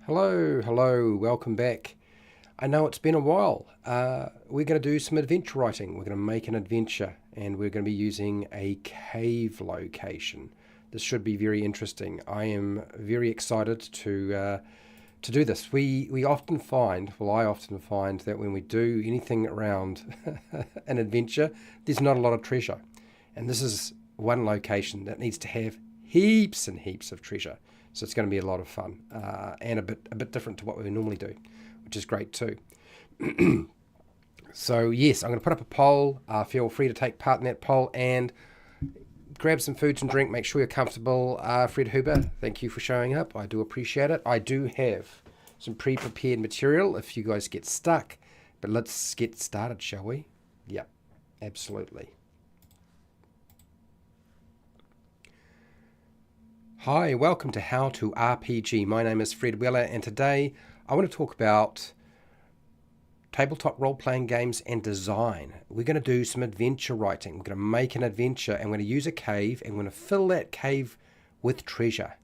Hello, welcome back. I know it's been a while. We're going to do some adventure writing. We're going to make an adventure and we're going to be using a cave location. This should be very interesting. I am very excited to do this. I often find that when we do anything around an adventure, there's not a lot of treasure. And this is one location that needs to have heaps and heaps of treasure. So it's going to be a lot of fun and a bit different to what we normally do, which is great too. So yes, I'm going to put up a poll. Feel free to take part in that poll and grab some food and drink. Make sure you're comfortable. Fred Huber, thank you for showing up. I do appreciate it. I do have some pre-prepared material if you guys get stuck. But let's get started, shall we? Yep, absolutely. Hi, welcome to How to RPG. My name is Fred Weller and today I want to talk about tabletop role-playing games and design. We're going to do some adventure writing. We're going to make an adventure and we're going to use a cave and we're going to fill that cave with treasure.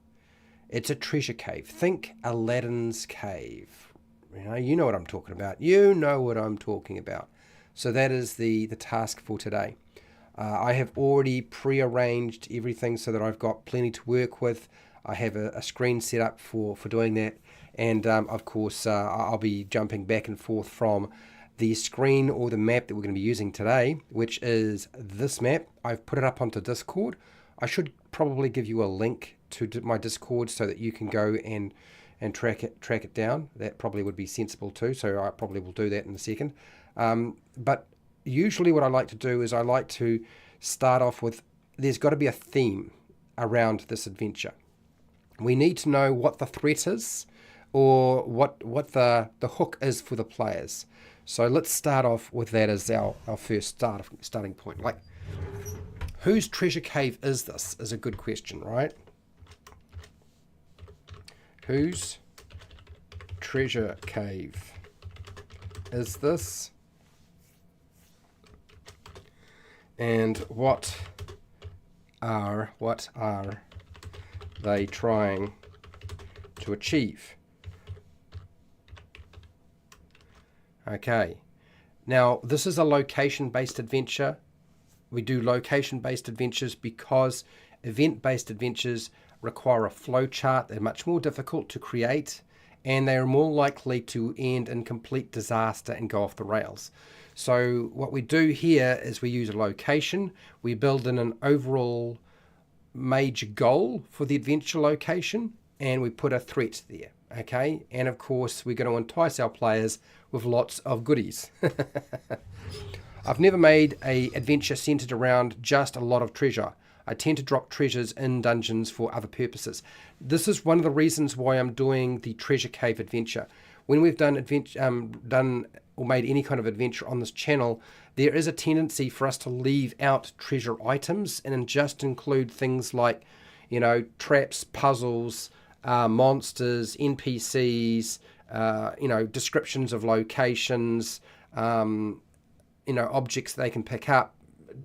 It's a treasure cave. Think Aladdin's cave. You know what I'm talking about. You know what I'm talking about. So that is the task for today. I have already pre-arranged everything so that I've got plenty to work with. I have a screen set up for doing that. And of course, I'll be jumping back and forth from the screen or the map that we're going to be using today, which is this map. I've put it up onto Discord. I should probably give you a link to my Discord so that you can go and track it down. That probably would be sensible too. So I probably will do that in a second. But usually what I like to do is I like to start off with, there's got to be a theme around this adventure. We need to know what the threat is or what the hook is for the players. So let's start off with that as our first starting point. Like, whose treasure cave is this is a good question, right? Whose treasure cave is this? And what are they trying to achieve? Okay, now this is a location-based adventure. We do location-based adventures because event-based adventures require a flow chart. They're much more difficult to create and they are more likely to end in complete disaster and go off the rails. So what we do here is we use a location, we build in an overall major goal for the adventure location, and we put a threat there, okay? And of course, we're going to entice our players with lots of goodies. I've never made an adventure centered around just a lot of treasure. I tend to drop treasures in dungeons for other purposes. This is one of the reasons why I'm doing the treasure cave adventure. When we've done or made any kind of adventure on this channel, there is a tendency for us to leave out treasure items and just include things like, traps, puzzles, monsters, NPCs, descriptions of locations, objects they can pick up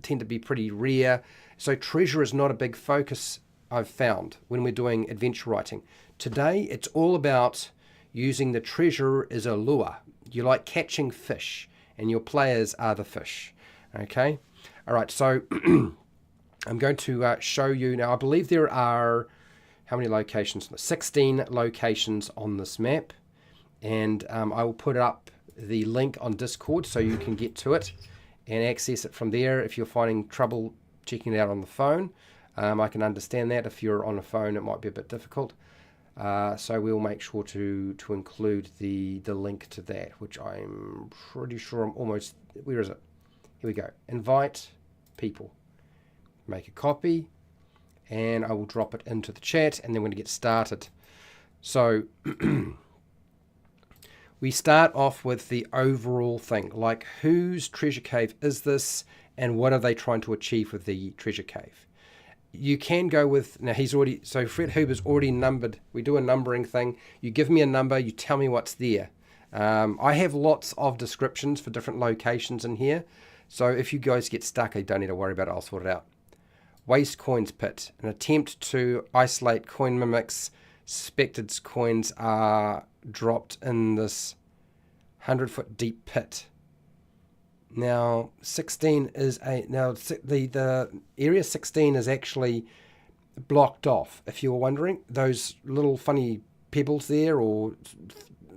tend to be pretty rare. So treasure is not a big focus, I've found, when we're doing adventure writing. Today, it's all about using the treasure as a lure. You like catching fish, and your players are the fish. Okay? All right, so I'm going to show you now. I believe there are, how many locations? 16 locations on this map. And I will put up the link on Discord so you can get to it and access it from there. If you're finding trouble checking it out on the phone, I can understand that. If you're on a phone, it might be a bit difficult. So we'll make sure to include the link to that, which I'm pretty sure I'm almost, where is it? Here we go. Invite people. Make a copy, and I will drop it into the chat, and then we're going to get started. So we start off with the overall thing, like whose treasure cave is this, and what are they trying to achieve with the treasure cave? You can go with, now so Fred Huber's already numbered. We do a numbering thing. You give me a number, you tell me what's there. I have lots of descriptions for different locations in here. So if you guys get stuck, you don't need to worry about it. I'll sort it out. Waste Coins Pit, an attempt to isolate coin mimics suspected coins are dropped in this 100-foot deep pit. Now 16 is the area 16 is actually blocked off. If you were wondering, those little funny pebbles there, or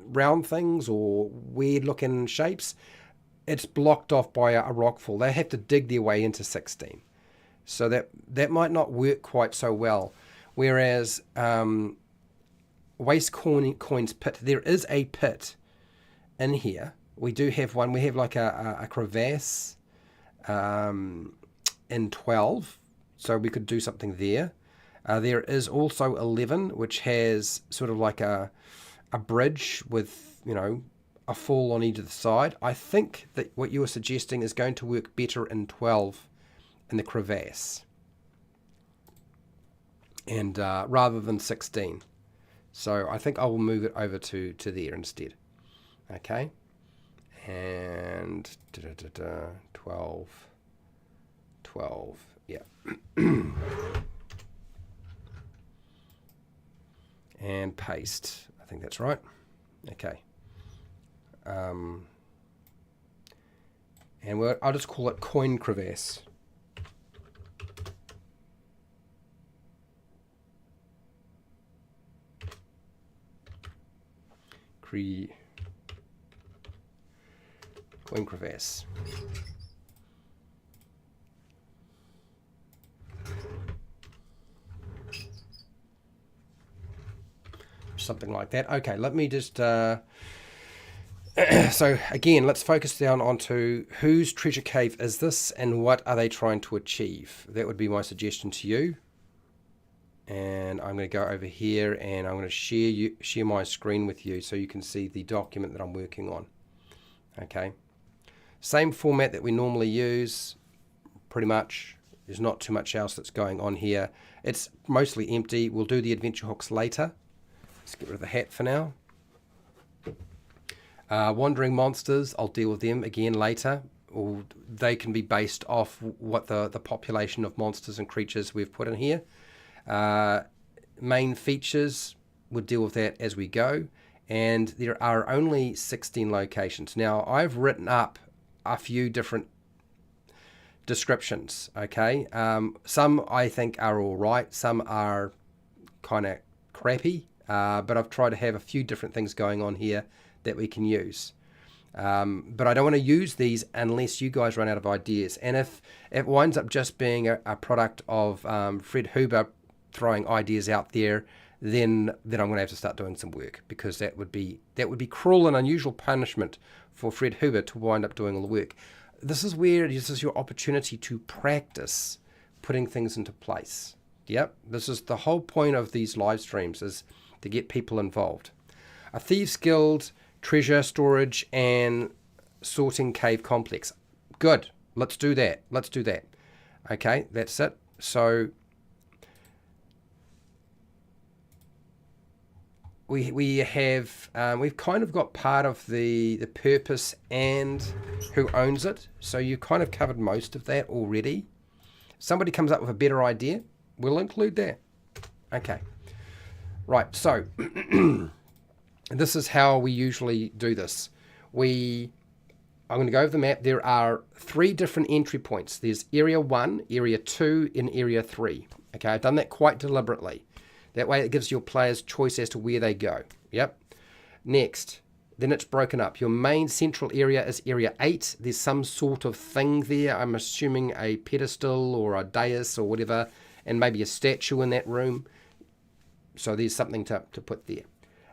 round things, or weird looking shapes, it's blocked off by a rockfall. They have to dig their way into 16, so that might not work quite so well. Whereas waste coins pit, there is a pit in here. We do have one. We have like a crevasse in 12, so we could do something there. There is also 11, which has sort of like a bridge with, a fall on either side. I think that what you are suggesting is going to work better in 12 in the crevasse, and rather than 16. So I think I will move it over to there instead. Okay. And 12, yeah. And paste. I think that's right. Okay. And I'll just call it coin crevasse. Coin crevasse. Something like that. Okay, let me just so again, let's focus down onto whose treasure cave is this and what are they trying to achieve. That would be my suggestion to you. And I'm going to go over here and I'm going to share my screen with you so you can see the document that I'm working on. Okay. Same format that we normally use, pretty much. There's not too much else that's going on here. It's mostly empty. We'll do the adventure hooks later. Let's get rid of the hat for now. Wandering monsters, I'll deal with them again later. Or they can be based off what the population of monsters and creatures we've put in here. Main features, we'll deal with that as we go. And there are only 16 locations. Now, I've written up a few different descriptions, okay? Some I think are all right. Some are kind of crappy. But I've tried to have a few different things going on here that we can use. But I don't want to use these unless you guys run out of ideas. And if it winds up just being a product of Fred Huber throwing ideas out there, then I'm going to have to start doing some work, because that would be cruel and unusual punishment for Fred Huber to wind up doing all the work. This is your opportunity to practice putting things into place. Yep, this is the whole point of these live streams, is to get people involved. A Thieves Guild, treasure storage, and sorting cave complex. Good. Let's do that. Okay, that's it. So we've kind of got part of the purpose and who owns it. So you kind of covered most of that already. Somebody comes up with a better idea, we'll include that. Okay. Right, so this is how we usually do this. I'm going to go over the map. There are 3 different entry points. There's Area 1, Area 2, and Area 3. Okay, I've done that quite deliberately. That way it gives your players choice as to where they go. Yep. Next, then it's broken up. Your main central area is Area 8. There's some sort of thing there. I'm assuming a pedestal or a dais or whatever, and maybe a statue in that room. So there's something to put there.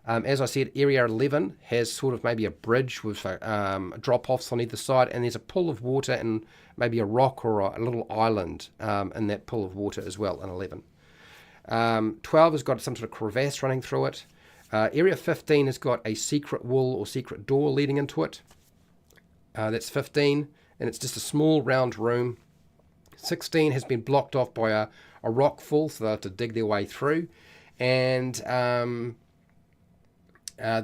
As I said, Area 11 has sort of maybe a bridge with drop-offs on either side, and there's a pool of water and maybe a rock or a little island in that pool of water as well in 11. 12 has got some sort of crevasse running through it. Area 15 has got a secret wall or secret door leading into it. That's 15, and it's just a small round room. 16 has been blocked off by a rock fall, so they have to dig their way through. And the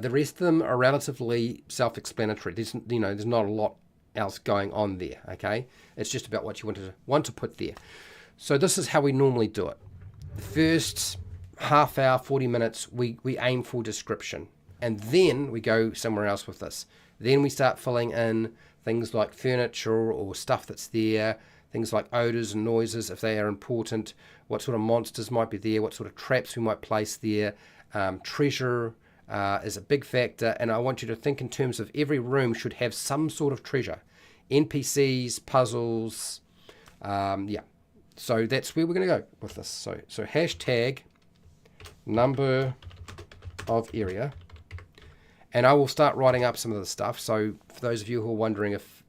rest of them are relatively self-explanatory. There's not a lot else going on there, okay? It's just about what you want to put there. So this is how we normally do it. The first half hour, 40 minutes, we aim for description. And then we go somewhere else with this. Then we start filling in things like furniture or stuff that's there, things like odors and noises if they are important, what sort of monsters might be there, what sort of traps we might place there. Treasure is a big factor, and I want you to think in terms of every room should have some sort of treasure. NPCs, puzzles, yeah. So that's where we're going to go with this. So hashtag number of area. And I will start writing up some of the stuff. So for those of you who are wondering if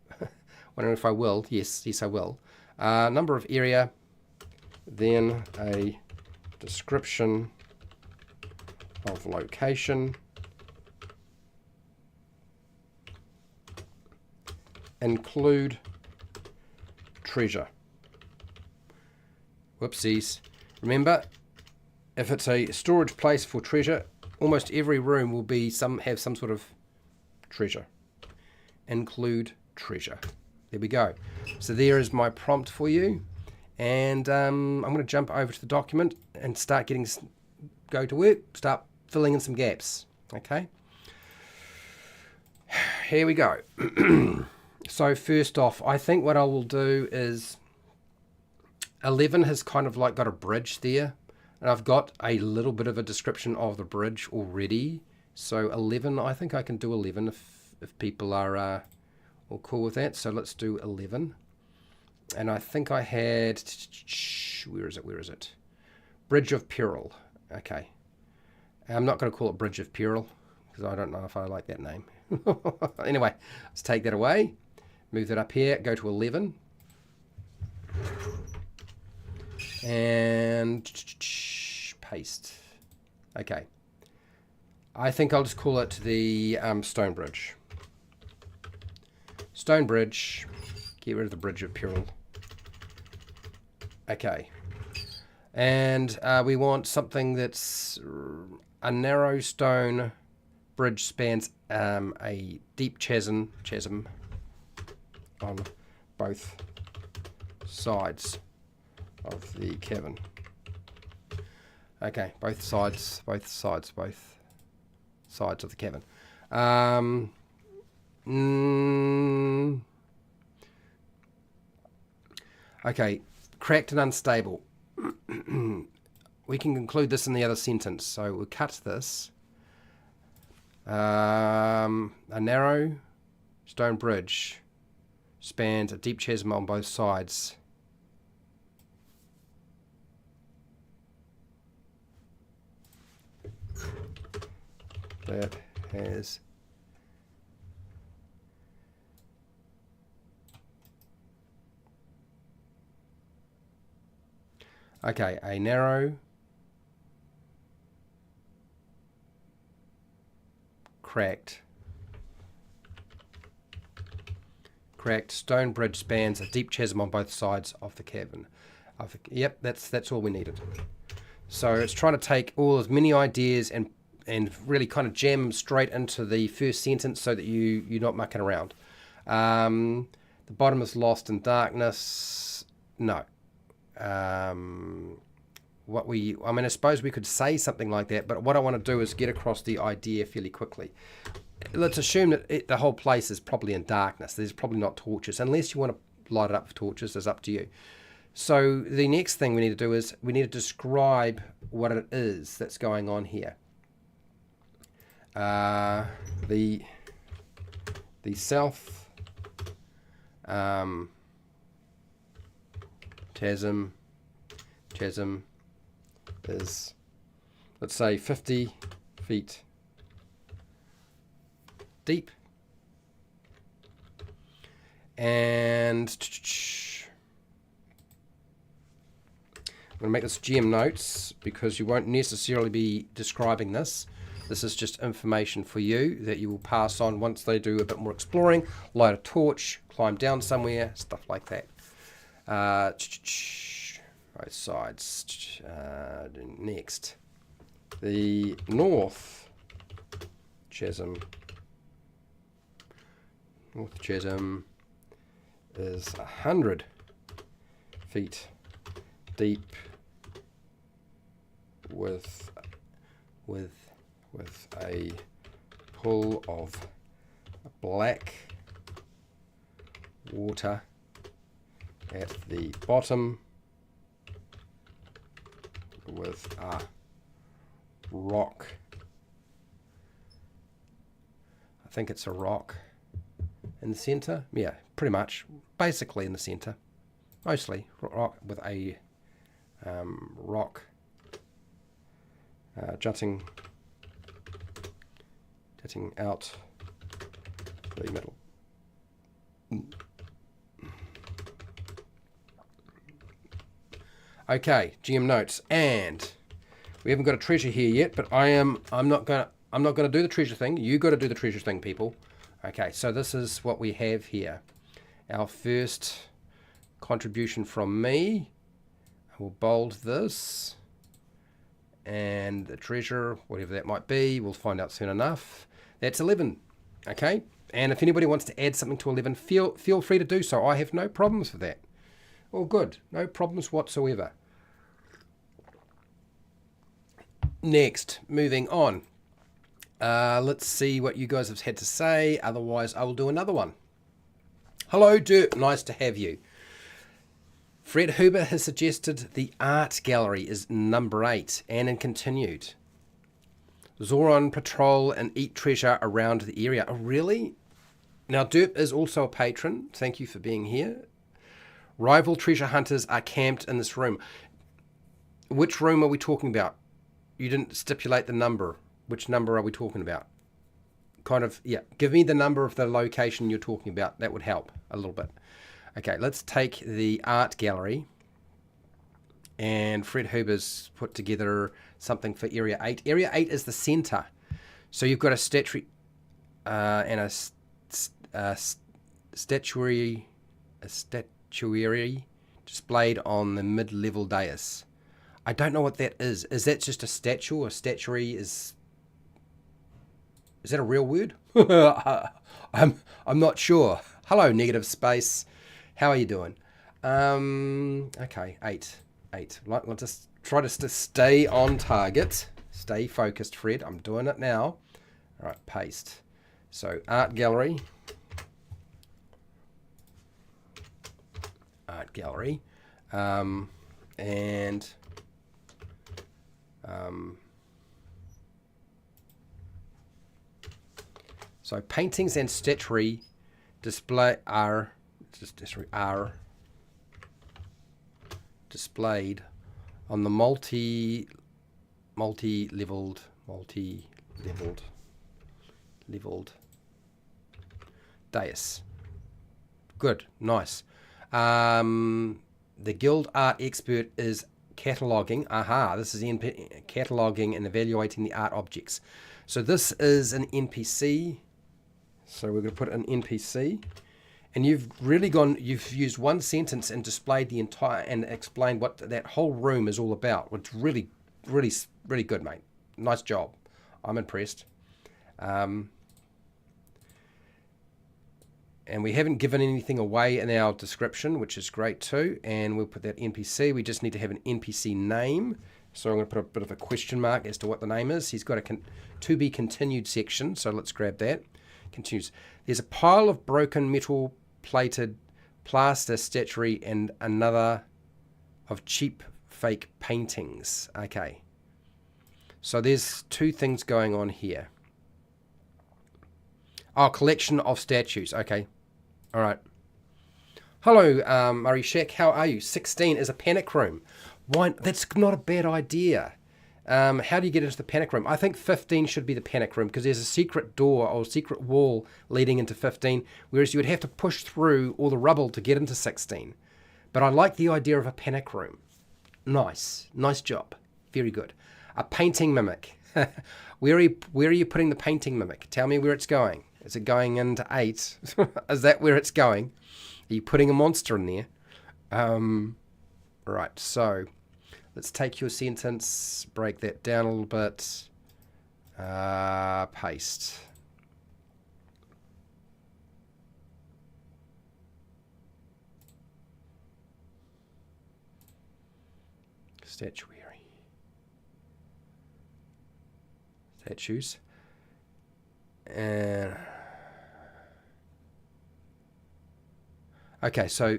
I will, yes, I will. Number of area, then a description of location, include treasure. Whoopsies. Remember, if it's a storage place for treasure, almost every room will be have some sort of treasure. Include treasure. There we go. So there is my prompt for you, and I'm going to jump over to the document and go to work, start filling in some gaps. Okay. Here we go. So first off, I think what I will do is 11 has kind of like got a bridge there. And I've got a little bit of a description of the bridge already. So 11, I think I can do 11 if people are all cool with that. So let's do 11. And I think I had, where is it? Bridge of Peril. Okay. I'm not going to call it Bridge of Peril because I don't know if I like that name. Anyway, let's take that away. Move that up here. Go to 11. And paste. Okay. I think I'll just call it the Stone Bridge. Stone Bridge. Get rid of the Bridge of Peril. Okay. And we want something that's a narrow stone bridge spans a deep chasm on both sides of the cavern. Okay, both sides of the cavern. Okay, cracked and unstable. We can conclude this in the other sentence. So we'll cut this. A narrow stone bridge spans a deep chasm on both sides. That has a narrow cracked stone bridge spans a deep chasm on both sides of the cavern. Yep, that's all we needed. So it's trying to take as many ideas and really kind of jam them straight into the first sentence so that you're not mucking around. The bottom is lost in darkness. No. I suppose we could say something like that, but what I want to do is get across the idea fairly quickly. Let's assume that the whole place is probably in darkness. There's probably not torches, unless you want to light it up with torches. It's up to you. So the next thing we need to do is we need to describe what it is that's going on here. The south chasm is, let's say, 50 feet deep, and I'm going to make this GM notes because you won't necessarily be describing this. This is just information for you that you will pass on once they do a bit more exploring, light a torch, climb down somewhere, stuff like that. Both sides. Next, the north chasm. North chasm is 100 feet deep with a pool of black water at the bottom with a rock. I think it's a rock in the center. Yeah, pretty much. Basically in the center. Mostly rock with a rock jutting out the middle. Okay, GM notes, and we haven't got a treasure here yet, but I'm not gonna do the treasure thing. You got to do the treasure thing, people. Okay, so this is what we have here. Our first contribution from me. I will bold this, and the treasure, whatever that might be, we'll find out soon enough. That's 11. Okay, and if anybody wants to add something to 11, feel free to do so. I have no problems with that. All good, no problems whatsoever. Next, moving on. Let's see what you guys have had to say. Otherwise, I will do another one. Hello, Dirk. Nice to have you. Fred Huber has suggested the art gallery is number 8 and in continued. Zoran patrol and eat treasure around the area. Oh, really? Now, Derp is also a patron. Thank you for being here. Rival treasure hunters are camped in this room. Which room are we talking about? You didn't stipulate the number. Which number are we talking about? Kind of, yeah. Give me the number of the location you're talking about. That would help a little bit. Okay, let's take the art gallery. And Fred Huber's put together something for Area 8. Area 8 is the center. So you've got a statuary and a statuary displayed on the mid-level dais. I don't know what that is. Is that just a statue? A statuary is that a real word? I'm not sure. Hello, negative space. How are you doing? Okay, 8. Let's just try to stay on target. Stay focused, Fred. I'm doing it now. All right, paste. So art gallery. So paintings and statuary display are displayed on the multi-leveled dais. Good, nice. The guild art expert is cataloging. This is cataloging and evaluating the art objects. So this is an NPC. So we're going to put an NPC. And you've used one sentence and displayed the entire, and explained what that whole room is all about. It's really, really, really good, mate. Nice job. I'm impressed. And we haven't given anything away in our description, which is great too. And we'll put that NPC. We just need to have an NPC name. So I'm going to put a bit of a question mark as to what the name is. He's got a to be continued section. So let's grab that. Continues. There's a pile of broken metal plated plaster statuary and another of cheap fake paintings. Okay. So there's two things going on here. Oh, collection of statues. Okay. All right. Hello, Murray Shack. How are you? 16 is a panic room. Why? That's not a bad idea. How do you get into the panic room? I think 15 should be the panic room because there's a secret door or secret wall leading into 15, whereas you would have to push through all the rubble to get into 16. But I like the idea of a panic room. Nice. Nice job. Very good. A painting mimic. Where are you putting the painting mimic? Tell me where it's going. Is it going into 8? Is that where it's going? Are you putting a monster in there? Right, so let's take your sentence, break that down a little bit, paste. Statuary. statues. And okay, so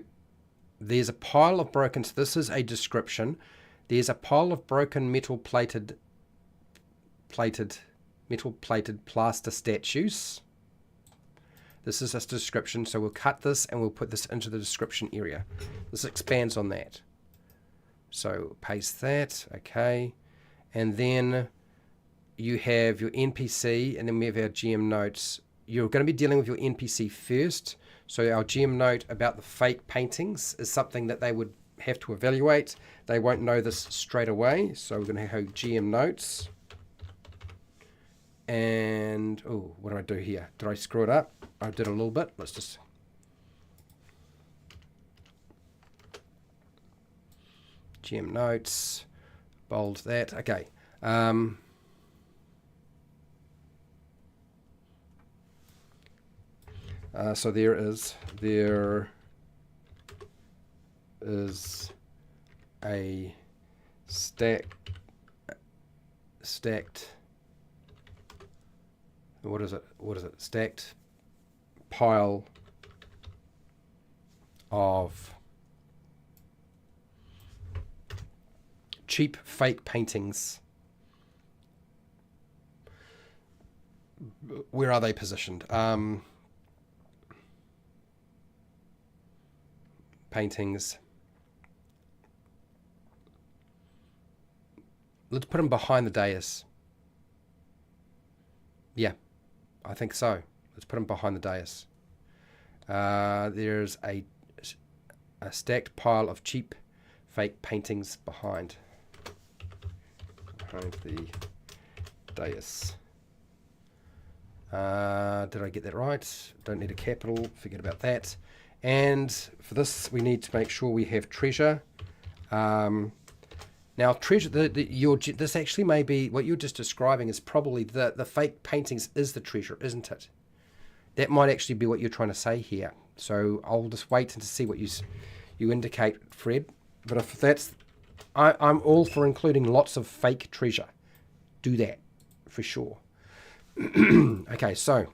there's a pile of broken, so this is a description. There's a pile of broken metal plated plaster statues. This is a description, so we'll cut this and we'll put this into the description area. This expands on that. So paste that, okay. And then you have your NPC, and then we have our GM notes. You're going to be dealing with your NPC first. So our GM note about the fake paintings is something that they would have to evaluate. They won't know this straight away. So we're going to have GM notes. And, oh, what did I do here? Did I screw it up? I did a little bit. Let's just... GM notes. Bold that. Okay. So there is a stacked, what is it? Stacked pile of cheap fake paintings. Where are they positioned? Paintings. Let's put them behind the dais. Yeah, I think so. Let's put them behind the dais. There's a stacked pile of cheap fake paintings behind the dais. Did I get that right? Don't need a capital. Forget about that. And for this, we need to make sure we have treasure. Now, treasure. This actually may be what you're just describing is probably the fake paintings is the treasure, isn't it? That might actually be what you're trying to say here. So I'll just wait and to see what you indicate, Fred. But if that's, I'm all for including lots of fake treasure. Do that for sure. Okay, so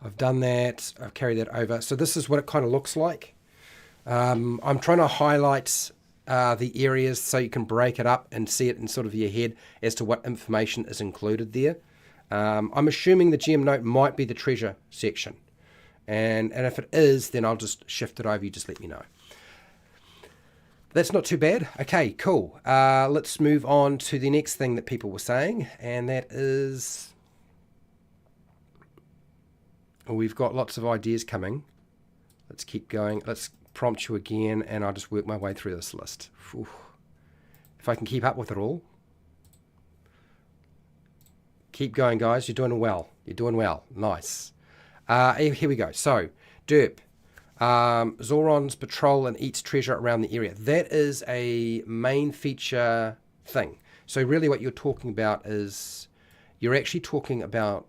I've done that. I've carried that over. So this is what it kind of looks like. I'm trying to highlight the areas so you can break it up and see it in sort of your head as to what information is included there. I'm assuming the GM note might be the treasure section. And if it is, then I'll just shift it over. You just let me know. That's not too bad. Okay, cool. Let's move on to the next thing that people were saying, and that is... We've got lots of ideas coming. Let's keep going. Let's prompt you again, and I'll just work my way through this list. Whew. If I can keep up with it all. Keep going, guys. You're doing well. You're doing well. Nice. Here we go. So, derp. Zoron's patrol and eats treasure around the area. That is a main feature thing. So really what you're talking about is, you're actually talking about,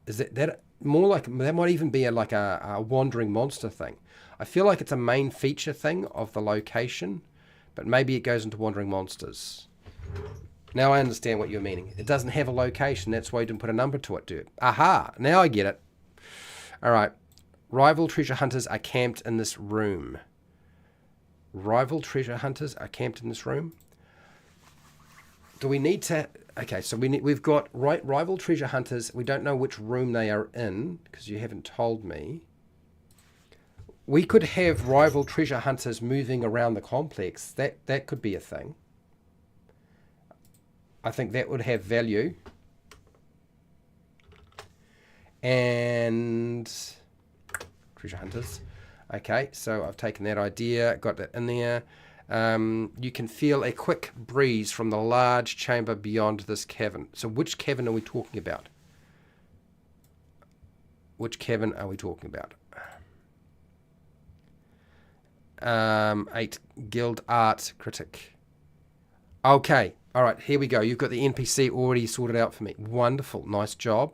is that more like, that might even be like a wandering monster thing. I feel like it's a main feature thing of the location, but maybe it goes into wandering monsters. Now I understand what you're meaning. It doesn't have a location. That's why you didn't put a number to it, dude. Aha! Now I get it. All right. Rival treasure hunters are camped in this room. Rival treasure hunters are camped in this room. Do we need to... Okay, so we've got rival treasure hunters. We don't know which room they are in because you haven't told me. We could have rival treasure hunters moving around the complex. That could be a thing. I think that would have value. And... treasure hunters. Okay, so I've taken that idea, got that in there. You can feel a quick breeze from the large chamber beyond this cavern. So which cavern are we talking about? Which cavern are we talking about? 8 guild art critic. Okay, all right, here we go. You've got the NPC already sorted out for me. Wonderful, nice job.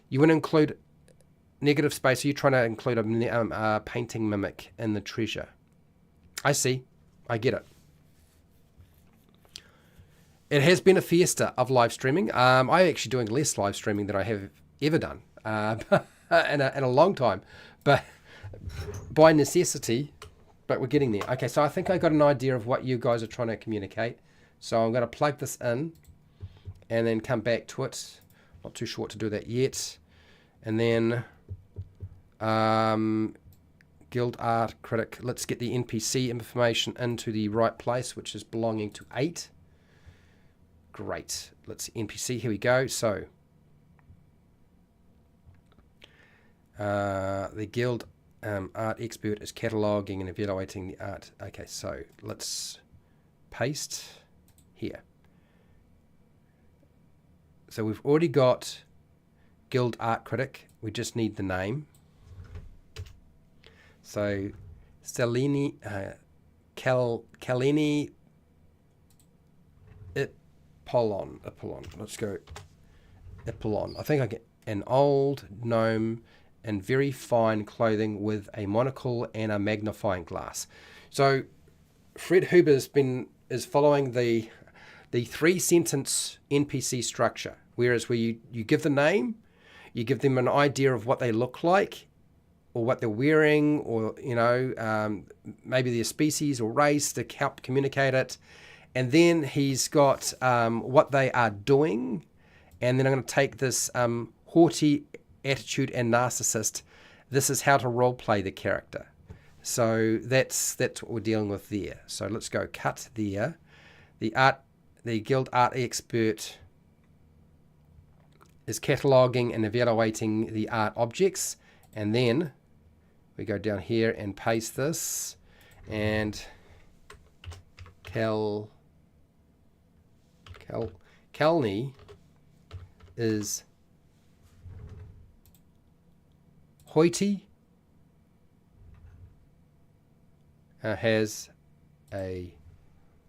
You want to include negative space. Are you trying to include a painting mimic in the treasure? I see. I get it. It has been a fiesta of live streaming. I'm actually doing less live streaming than I have ever done in a long time, but by necessity. But we're getting there. Okay, so I think I got an idea of what you guys are trying to communicate. So I'm going to plug this in and then come back to it. Not too sure what to do that yet. And then Guild Art Critic. Let's get the NPC information into the right place, which is belonging to 8. Great. Let's NPC. Here we go. So the Guild Art Expert is cataloging and evaluating the art. Okay, so let's paste here. So we've already got Guild Art Critic. We just need the name. So Selene Kaleni Apollon. Let's go Apollon. I think I get an old gnome in very fine clothing with a monocle and a magnifying glass. So Fred Huber is following the 3-sentence NPC structure, whereas where you give the name, you give them an idea of what they look like, or what they're wearing, or maybe their species or race to help communicate it, and then he's got what they are doing, and then I'm going to take this haughty attitude and narcissist. This is how to role play the character. So that's what we're dealing with there. So let's go cut there. The Guild Art Expert is cataloging and evaluating the art objects, and then we go down here and paste this, and Kalni is hoity, has a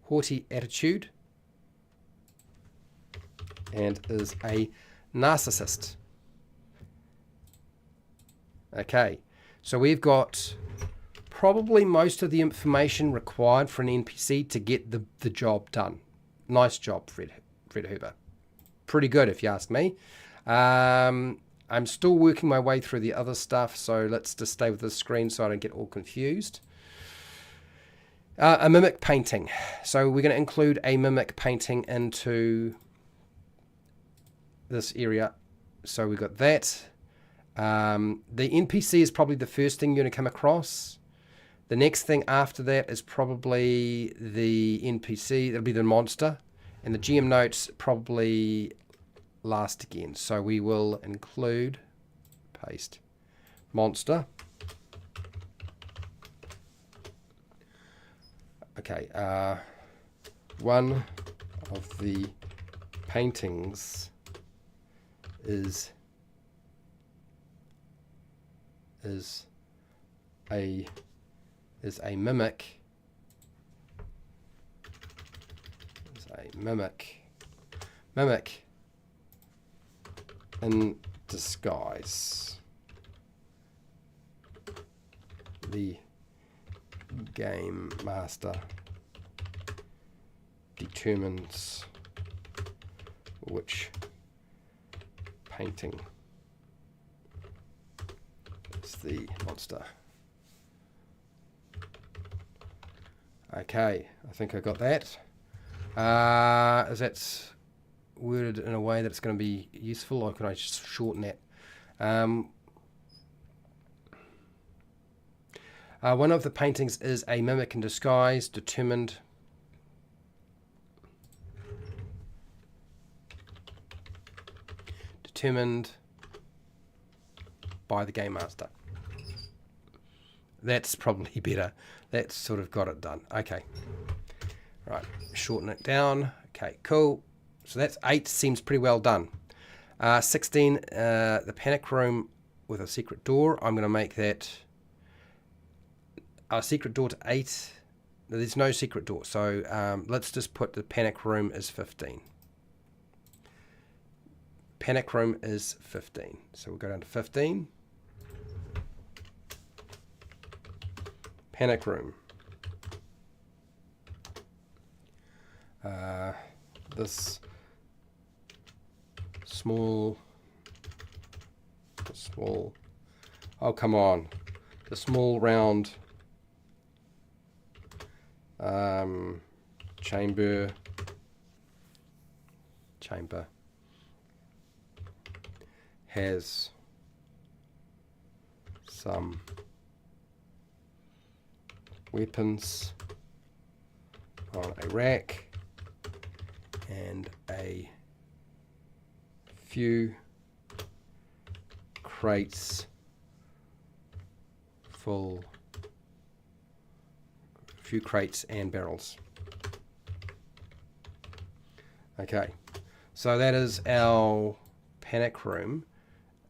haughty attitude, and is a narcissist. Okay, so we've got probably most of the information required for an NPC to get the job done. Nice job, Fred Huber. Pretty good, if you ask me. I'm still working my way through the other stuff, so let's just stay with this screen so I don't get all confused. A mimic painting. So we're going to include a mimic painting into this area. So we've got that. The NPC is probably the first thing you're going to come across. The next thing after that is probably the NPC. That'll be the monster. And the GM notes probably last again. So we will include, paste, monster. Okay, one of the paintings is a mimic. Mimic in disguise. The game master determines which painting is the monster. Okay, I think I got that. Is that worded in a way that's going to be useful, or can I just shorten that? One of the paintings is a mimic in disguise, determined by the game master. That's probably better. That's sort of got it done. Okay. Right, shorten it down. Okay, cool. So that's 8, seems pretty well done. 16, the panic room with a secret door. I'm going to make that a secret door to 8. There's no secret door, so let's just put the panic room as 15. Panic room is 15. So we'll go down to 15. Panic room. this small, oh come on, the small round chamber has some weapons on a rack and a few crates and barrels. Okay, so that is our panic room,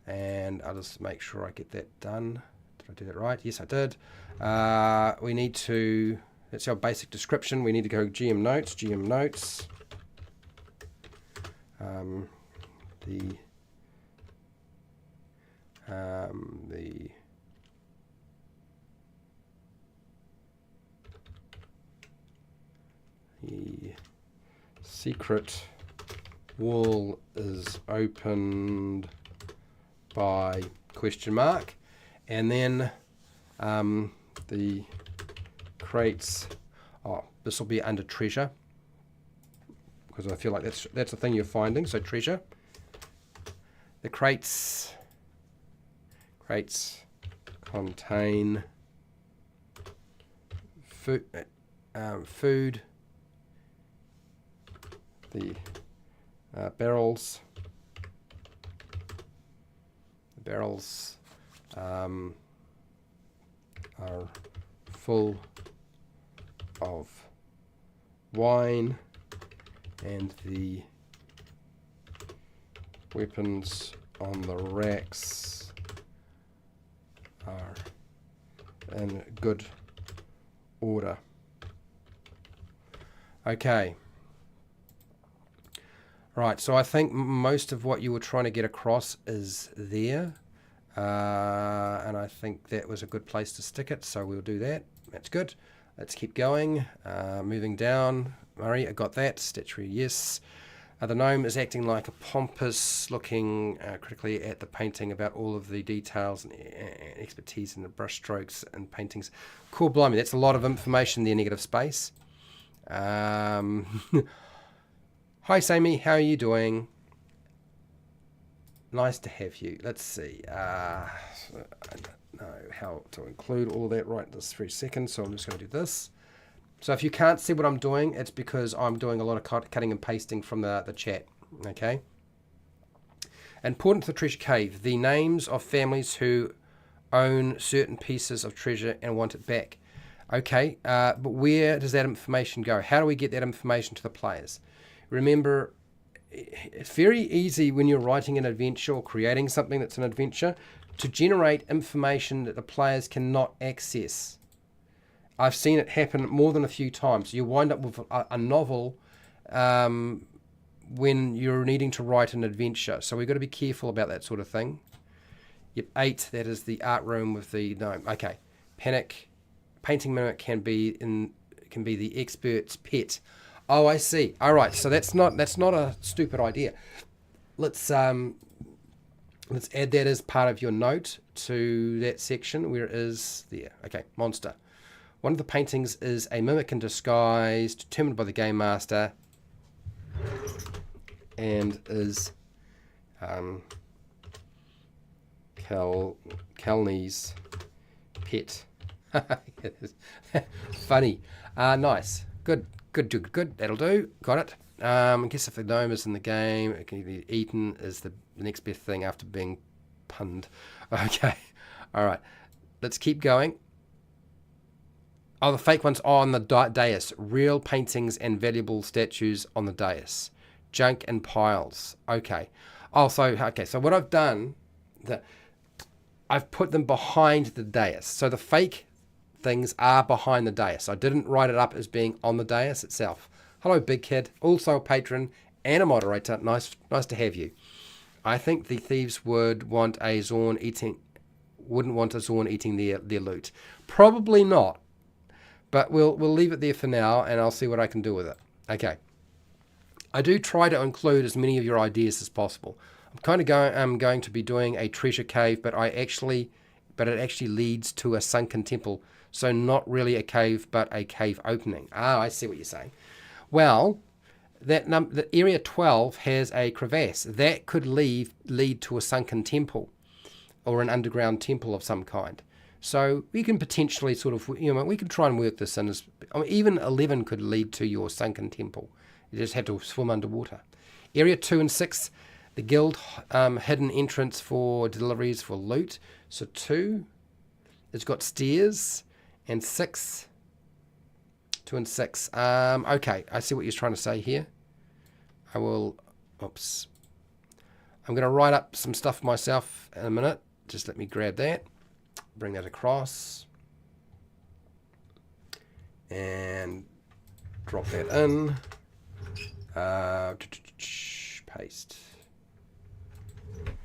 and I'll just make sure I get that done. Did I do that right? Yes, I did. We need to, that's our basic description. We need to go GM notes, the secret wall is opened by question mark, and then the crates, this will be under treasure, because I feel like that's the thing you're finding. So treasure, the crates contain food, the barrels are full of wine, and the weapons on the racks are in good order. Okay. Right, so I think most of what you were trying to get across is there, and I think that was a good place to stick it, so we'll do that. That's good. Let's keep going. Moving down. Murray, I got that. Statuary, yes. The gnome is acting like a pompous, looking critically at the painting about all of the details and expertise in the brush strokes and paintings. Cool, blimey, that's a lot of information there, negative space. Hi Sammy, how are you doing? Nice to have you. Let's see. I don't know how to include all that right this very second, so I'm just going to do this. So if you can't see what I'm doing, it's because I'm doing a lot of cutting and pasting from the chat. Okay. Important to the treasure cave: the names of families who own certain pieces of treasure and want it back. Okay, but where does that information go? How do we get that information to the players? Remember, it's very easy when you're writing an adventure or creating something that's an adventure to generate information that the players cannot access. I've seen it happen more than a few times. You wind up with a novel when you're needing to write an adventure. So we've got to be careful about that sort of thing. Yep, 8, that is the art room with the gnome. Okay, panic. Painting mimic can be the expert's pet. Oh, I see. All right, so that's not a stupid idea. Let's add that as part of your note to that section where it is there. Okay, monster. One of the paintings is a mimic in disguise, determined by the game master, and is Calney's pet. Funny. Nice. Good. That'll do. Got it. I guess if the gnome is in the game, it can be eaten is the next best thing after being punned. Okay. All right. Let's keep going. Oh, the fake ones on the dais. Real paintings and valuable statues on the dais. Junk and piles. Okay. So what I've done, I've put them behind the dais. So the fake things are behind the dais. I didn't write it up as being on the dais itself. Hello, Big Kid. Also a patron and a moderator. Nice to have you. I think the thieves wouldn't want a Zorn eating their loot. Probably not. But we'll leave it there for now, and I'll see what I can do with it. Okay. I do try to include as many of your ideas as possible. I'm going to be doing a treasure cave, but it actually leads to a sunken temple. So not really a cave, but a cave opening. Ah, I see what you're saying. Well, the area 12 has a crevasse that could lead to a sunken temple or an underground temple of some kind. So we can potentially sort of, we can try and work this in as, even 11 could lead to your sunken temple. You just have to swim underwater. Area 2 and 6, the guild hidden entrance for deliveries for loot. So 2, it's got stairs, and 6, 2 and 6. Okay, I see what you're trying to say here. I'm going to write up some stuff myself in a minute. Just let me grab that, bring that across, and drop that in. Paste.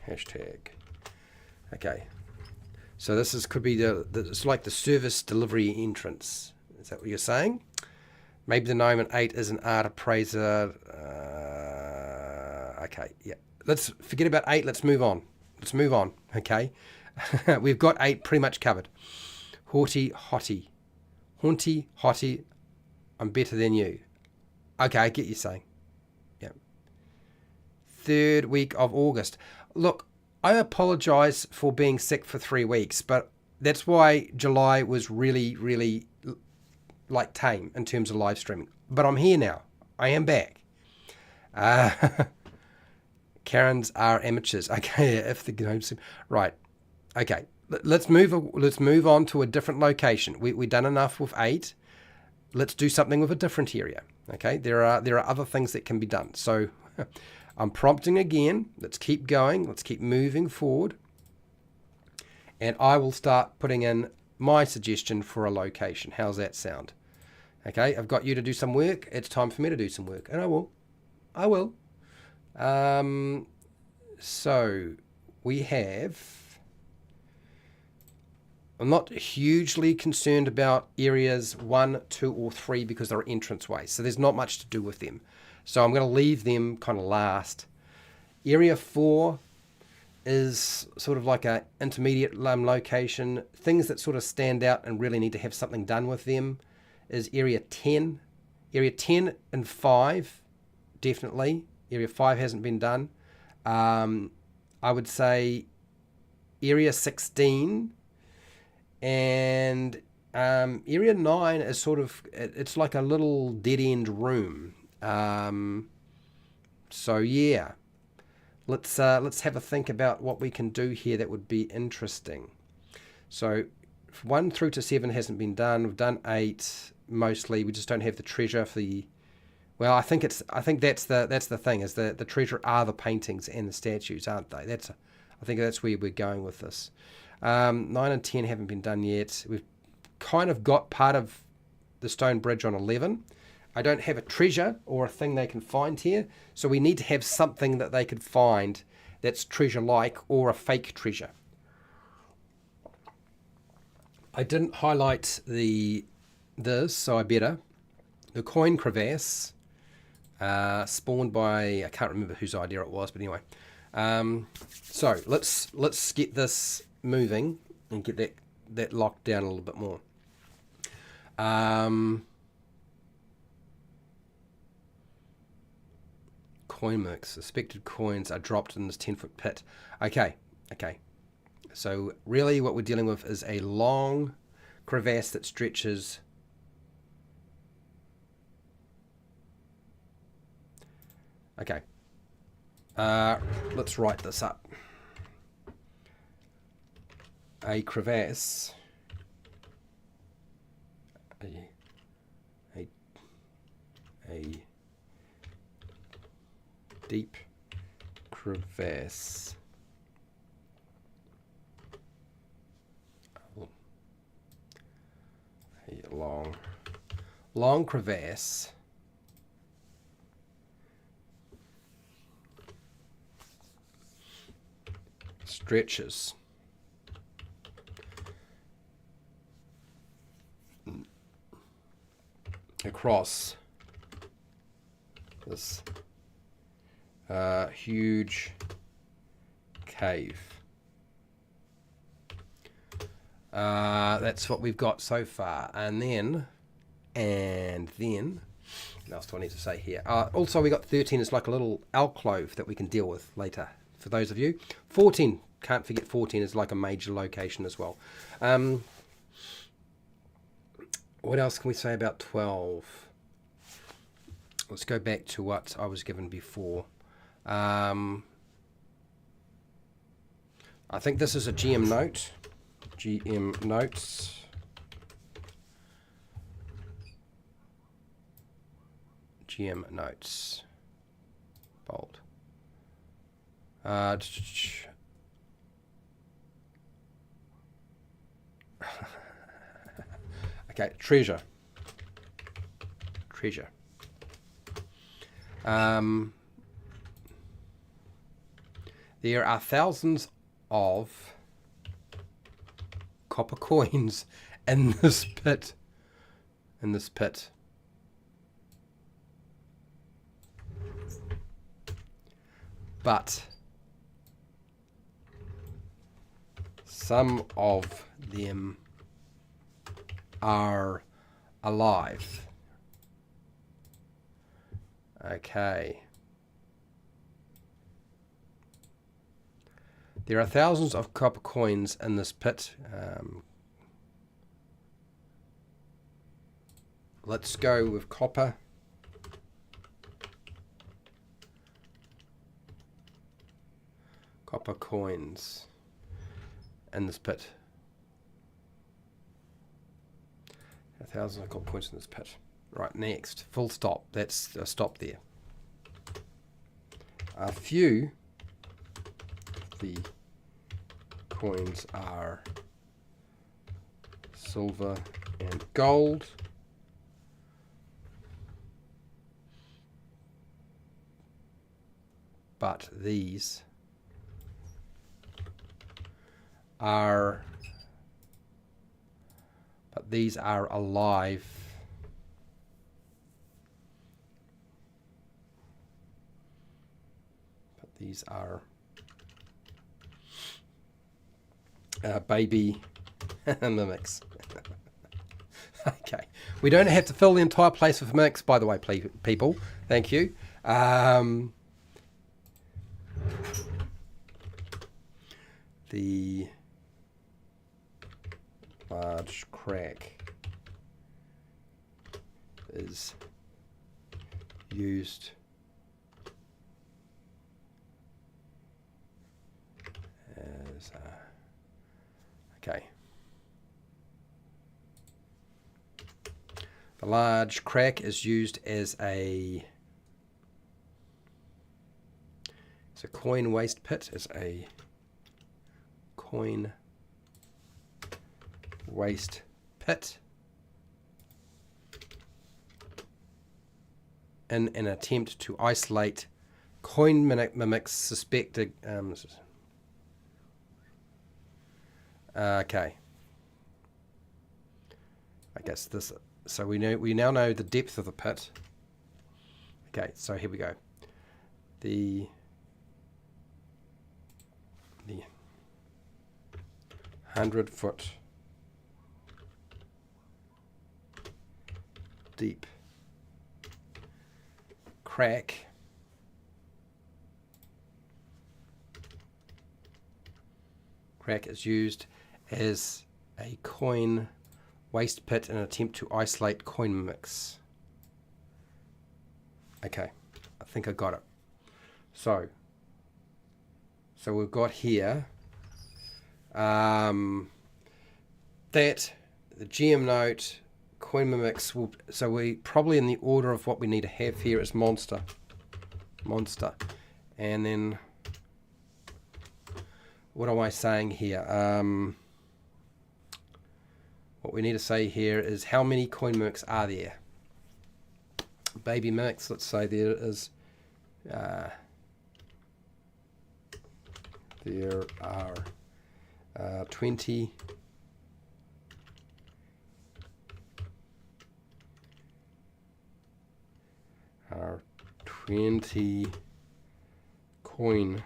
Hashtag. Okay. So this could be it's like the service delivery entrance. Is that what you're saying? Maybe the gnome at 8 is an art appraiser. Okay, yeah. Let's forget about 8. Let's move on. Okay. We've got 8 pretty much covered. Haunty hottie. I'm better than you. Okay, I get you saying. Yeah. 3rd week of August. Look, I apologize for being sick for 3 weeks, but that's why July was really, really like tame in terms of live streaming. But I'm here now. I am back. Karens are amateurs. Okay, if the gnomes... Right. Okay. Let's move on to a different location. We've done enough with 8. Let's do something with a different area. Okay, there are other things that can be done. So I'm prompting again. Let's keep going. Let's keep moving forward. And I will start putting in my suggestion for a location. How's that sound? Okay, I've got you to do some work. It's time for me to do some work. And I will. So we have... I'm not hugely concerned about areas 1, 2, or 3 because they're entranceways. So there's not much to do with them. So I'm going to leave them kind of last. Area 4 is sort of like an intermediate location. Things that sort of stand out and really need to have something done with them is Area 10. Area 10 and 5, definitely. Area 5 hasn't been done. I would say Area 16... And Area 9 is sort of, it's like a little dead-end room. So yeah, let's have a think about what we can do here that would be interesting. So 1 through to 7 hasn't been done. We've done 8 mostly. We just don't have the treasure for the... Well, I think that's the thing, is the treasure are the paintings and the statues, aren't they? I think that's where we're going with this. 9 and 10 haven't been done yet. We've kind of got part of the stone bridge on 11. I don't have a treasure or a thing they can find here, so we need to have something that they could find that's treasure-like or a fake treasure. I didn't highlight this, so I better. The coin crevasse, spawned by, I can't remember whose idea it was, but anyway. So let's get this moving and get that locked down a little bit more. Coin mix. Suspected coins are dropped in this 10-foot pit. Okay. So really what we're dealing with is a long crevasse that stretches... Okay. Let's write this up. A crevasse, a deep crevasse, a long crevasse stretches across this Huge cave. That's what we've got so far. And then, what else do I need to say here? Also, we got 13 is like a little alcove that we can deal with later, for those of you. 14, can't forget 14 is like a major location as well. What else can we say about 12? Let's go back to what I was given before. I think this is a GM note. GM notes. GM notes. Bold. Okay, treasure. Treasure. There are thousands of copper coins in this pit. But some of them are alive. Okay. There are thousands of copper coins in this pit. Let's go with copper. Copper coins in this pit. There are thousands of copper coins in this pit. Right, next. Full stop. That's a stop there. A few of the coins are silver and gold. But these are alive. But these are baby mimics. Okay, we don't have to fill the entire place with mimics, by the way, people. Thank you. The large crack is used as okay. The large crack is used as a coin waste pit. It's a coin waste pit in an attempt to isolate coin mimics suspected. Okay. I guess this. So we now know the depth of the pit. Okay, so here we go. The 100-foot deep crack is used as a coin waste pit in an attempt to isolate coin mimics. Okay, I think I got it. So we've got here that the GM note, coin mimics will, so we probably in the order of what we need to have here is monster, and then what am I saying here? What we need to say here is how many coin mimics are there? Baby mimics, let's say there is there are 20 20 coin,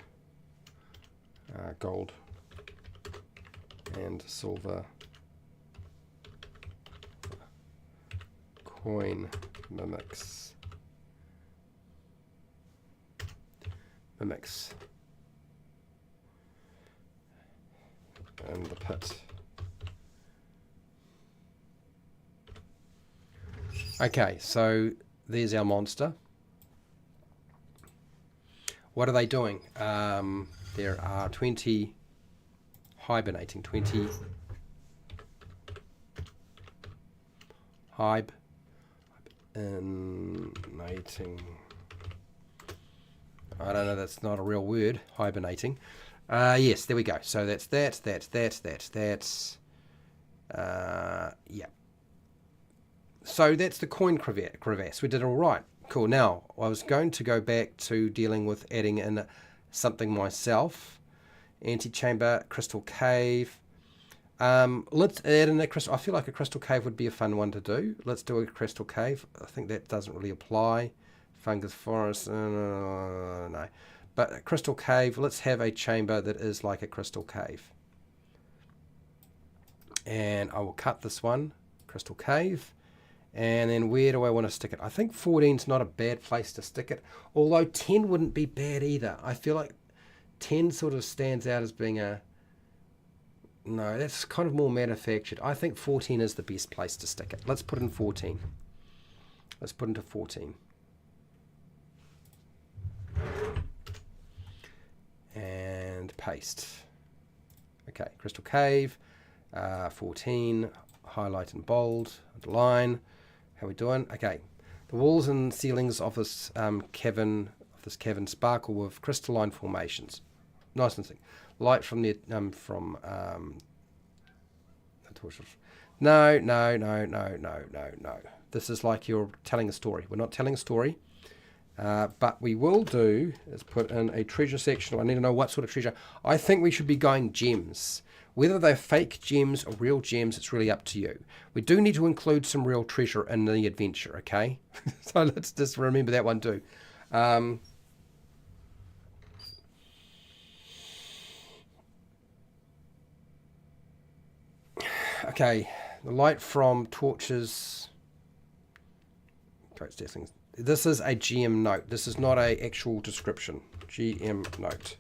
gold and silver coin mimics in the pit. Okay, so there's our monster. What are they doing? There are 20 hibernating, 20 hibernating. I don't know, that's not a real word, hibernating. Yes, there we go. So that's yeah. So that's the coin crevasse. We did it all right. Cool. Now, I was going to go back to dealing with adding in something myself. Antechamber, crystal cave. Let's add in a crystal. I feel like a crystal cave would be a fun one to do. Let's do a crystal cave. I think that doesn't really apply. Fungus forest, no. But a crystal cave, let's have a chamber that is like a crystal cave. And I will cut this one, crystal cave. And then where do I want to stick it? I think 14 is not a bad place to stick it. Although 10 wouldn't be bad either. I feel like 10 sort of stands out as being a... No, that's kind of more manufactured. I think 14 is the best place to stick it. Let's put in 14. Let's put into 14. And paste. Okay, crystal cave, 14, highlight in bold, underline. How are we doing? Okay, the walls and ceilings of this cavern sparkle with crystalline formations. Nice and thick. Light from the No. This is like you're telling a story. We're not telling a story. But we will do is put in a treasure section. I need to know what sort of treasure. I think we should be going gems. Whether they're fake gems or real gems, it's really up to you. We do need to include some real treasure in the adventure, okay? So let's just remember that one too. Okay, the light from torches. This is a GM note. This is not an actual description. GM note.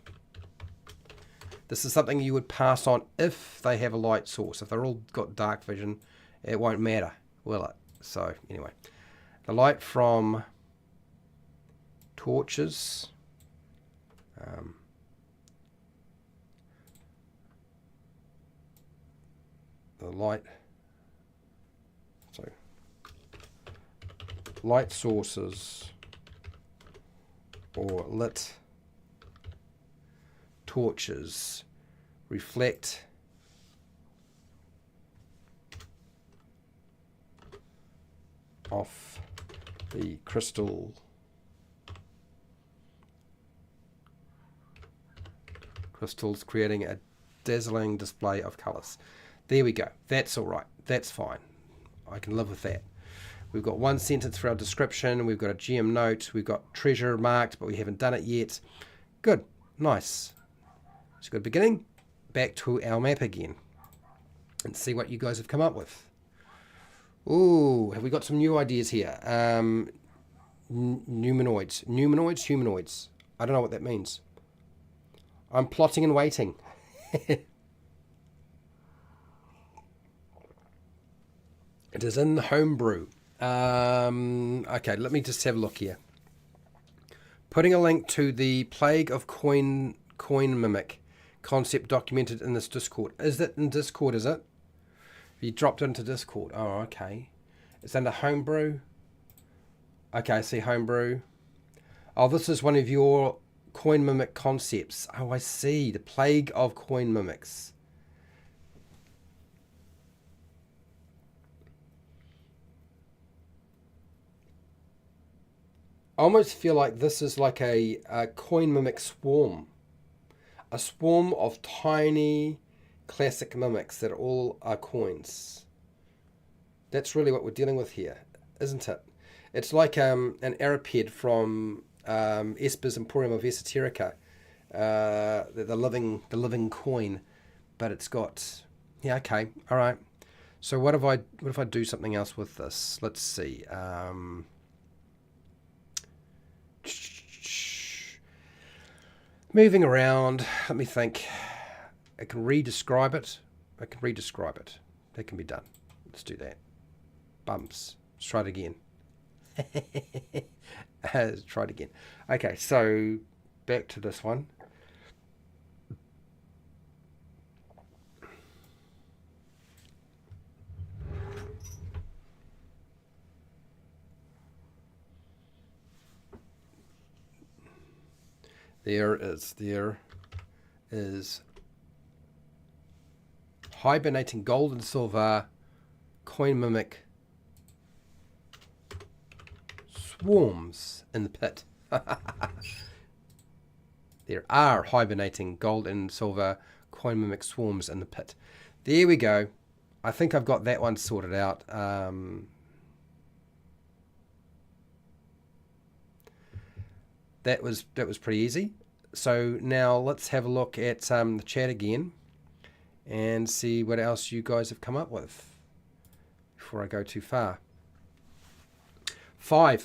This is something you would pass on if they have a light source. If they're all got dark vision, it won't matter, will it? So, anyway. The light from torches. The light... So, light sources or lit torches reflect off the crystals, creating a dazzling display of colors. There we go. That's all right. That's fine. I can live with that. We've got one sentence for our description. We've got a GM note. We've got treasure marked, but we haven't done it yet. Good. Nice. It's a good beginning. Back to our map again and see what you guys have come up with. Ooh, have we got some new ideas here? Humanoids. I don't know what that means. I'm plotting and waiting. It is in homebrew. Okay, let me just have a look here. Putting a link to the Plague of Coin Mimic concept documented in this Discord. Is it in Discord, is it? You dropped into Discord. Oh, okay. It's under homebrew. Okay, I see homebrew. Oh, this is one of your coin mimic concepts. Oh, I see. The Plague of Coin Mimics. I almost feel like this is like a coin mimic swarm. A swarm of tiny classic mimics that all are coins. That's really what we're dealing with here, isn't it? It's like an Arapid from Esper's Emporium of Esoterica. the living coin, but it's got, yeah, okay, all right. So what if I do something else with this? Let's see. Moving around, let me think. I can redescribe it. That can be done. Let's do that. Bumps. Let's try it again. Let's try it again. Okay, so back to this one. There is hibernating gold and silver coin mimic swarms in the pit. There are hibernating gold and silver coin mimic swarms in the pit. There we go. I think I've got that one sorted out. That was pretty easy. So now let's have a look at the chat again and see what else you guys have come up with before I go too far.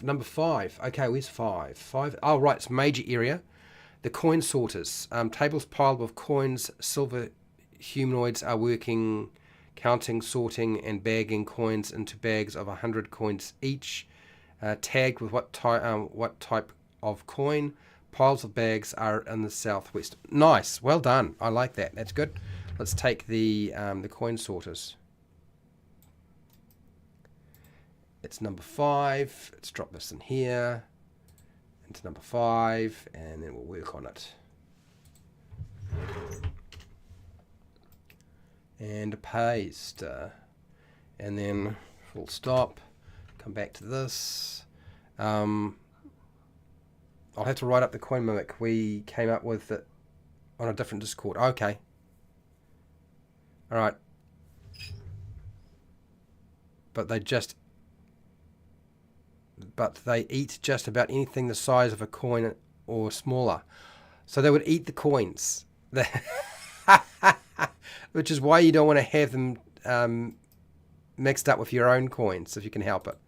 Number 5. Okay, where's 5? Oh, right, it's major area. The coin sorters. Tables piled with coins. Silver humanoids are working, counting, sorting, and bagging coins into bags of 100 coins each. Tagged with what type of coin. Piles of bags are in the southwest. Nice, well done. I like that. That's good. Let's take the coin sorters. It's number 5. Let's drop this in here into number 5, and then we'll work on it. And paste, and then full stop. Come back to this. I'll have to write up the coin mimic. We came up with it on a different Discord. Okay. All right. But they eat just about anything the size of a coin or smaller. So they would eat the coins. Which is why you don't want to have them mixed up with your own coins if you can help it.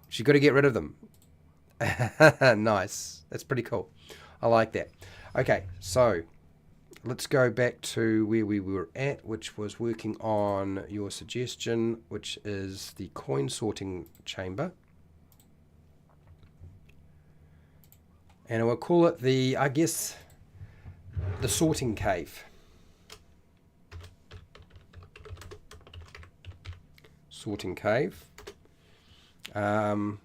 But you've got to get rid of them. Nice. That's pretty cool. I like that. Okay, so let's go back to where we were at, which was working on your suggestion, which is the coin sorting chamber. And we'll call it the sorting cave. Sorting cave. Bold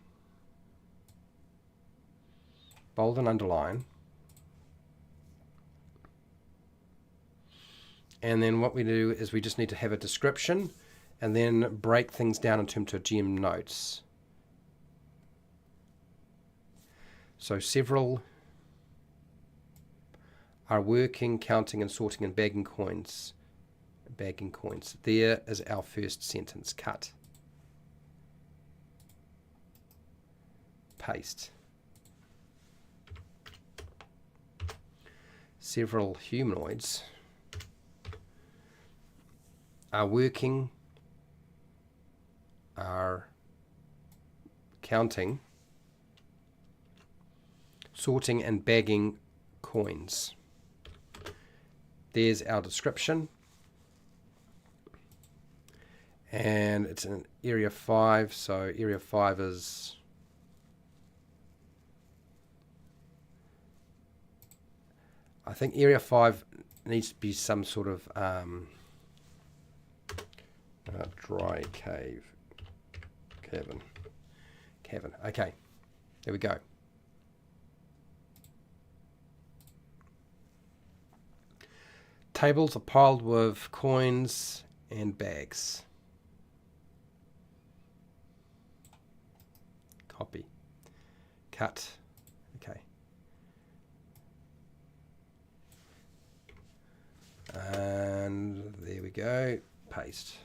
and underline. And then what we do is we just need to have a description and then break things down into GM notes. So several are working, counting and sorting and bagging coins. There is our first sentence. Cut. Paste. Several humanoids are working, are counting, sorting and bagging coins. There's our description. And it's in area 5, so area 5 is I think area 5 needs to be some sort of dry cavern. Okay, there we go. Tables are piled with coins and bags. Copy. Cut. Okay. And there we go. Paste.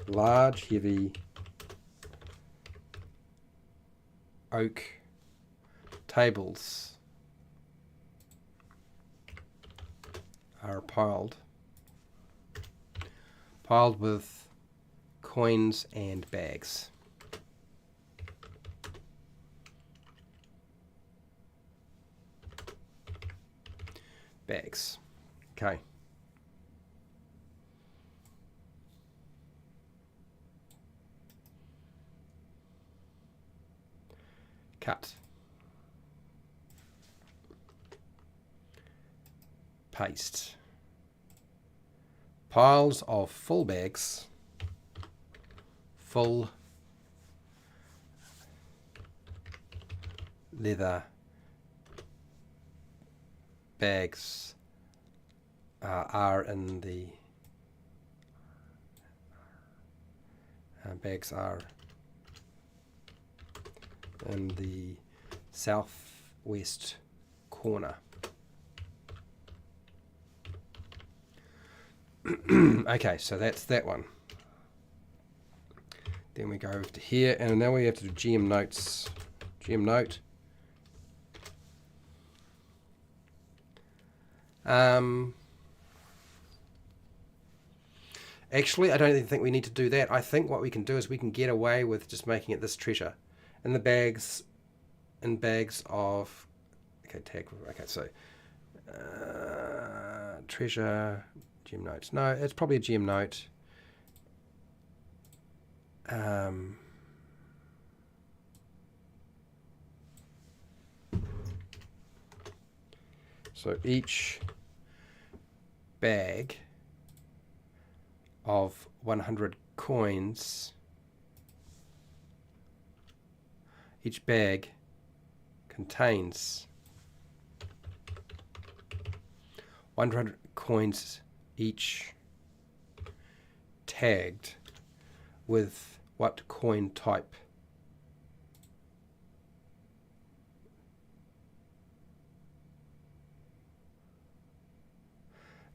Large, heavy oak tables are piled with coins and bags. Bags. Okay. Cut. Paste. Piles of full bags. Full leather bags are in the bags are in the southwest corner. Okay, so that's that one. Then we go over to here, and now we have to do GM notes. GM note. Actually, I don't even think we need to do that. I think what we can do is we can get away with just making it this treasure. In the bags, of, okay, tag, okay, so, treasure, GM notes. No, it's probably a GM note. So each bag of 100 coins, each bag contains 100 coins each, tagged with what coin type?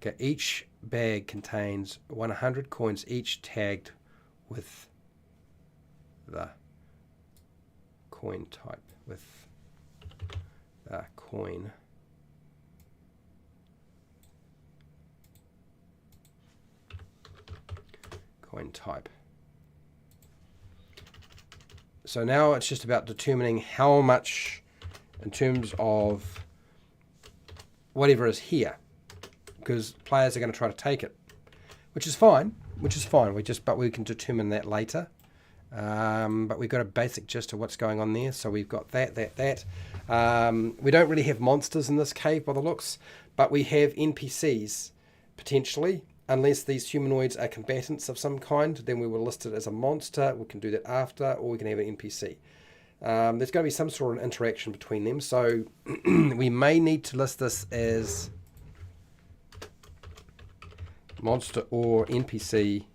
Okay, each bag contains 100 coins each, tagged with the coin type, with the coin type. So now it's just about determining how much in terms of whatever is here, because players are going to try to take it, which is fine. But we can determine that later. But we've got a basic gist of what's going on there. So we've got that. We don't really have monsters in this cave by the looks, but we have NPCs potentially. Unless these humanoids are combatants of some kind, then we will list it as a monster. We can do that after, or we can have an NPC. There's going to be some sort of interaction between them, so we may need to list this as monster or NPC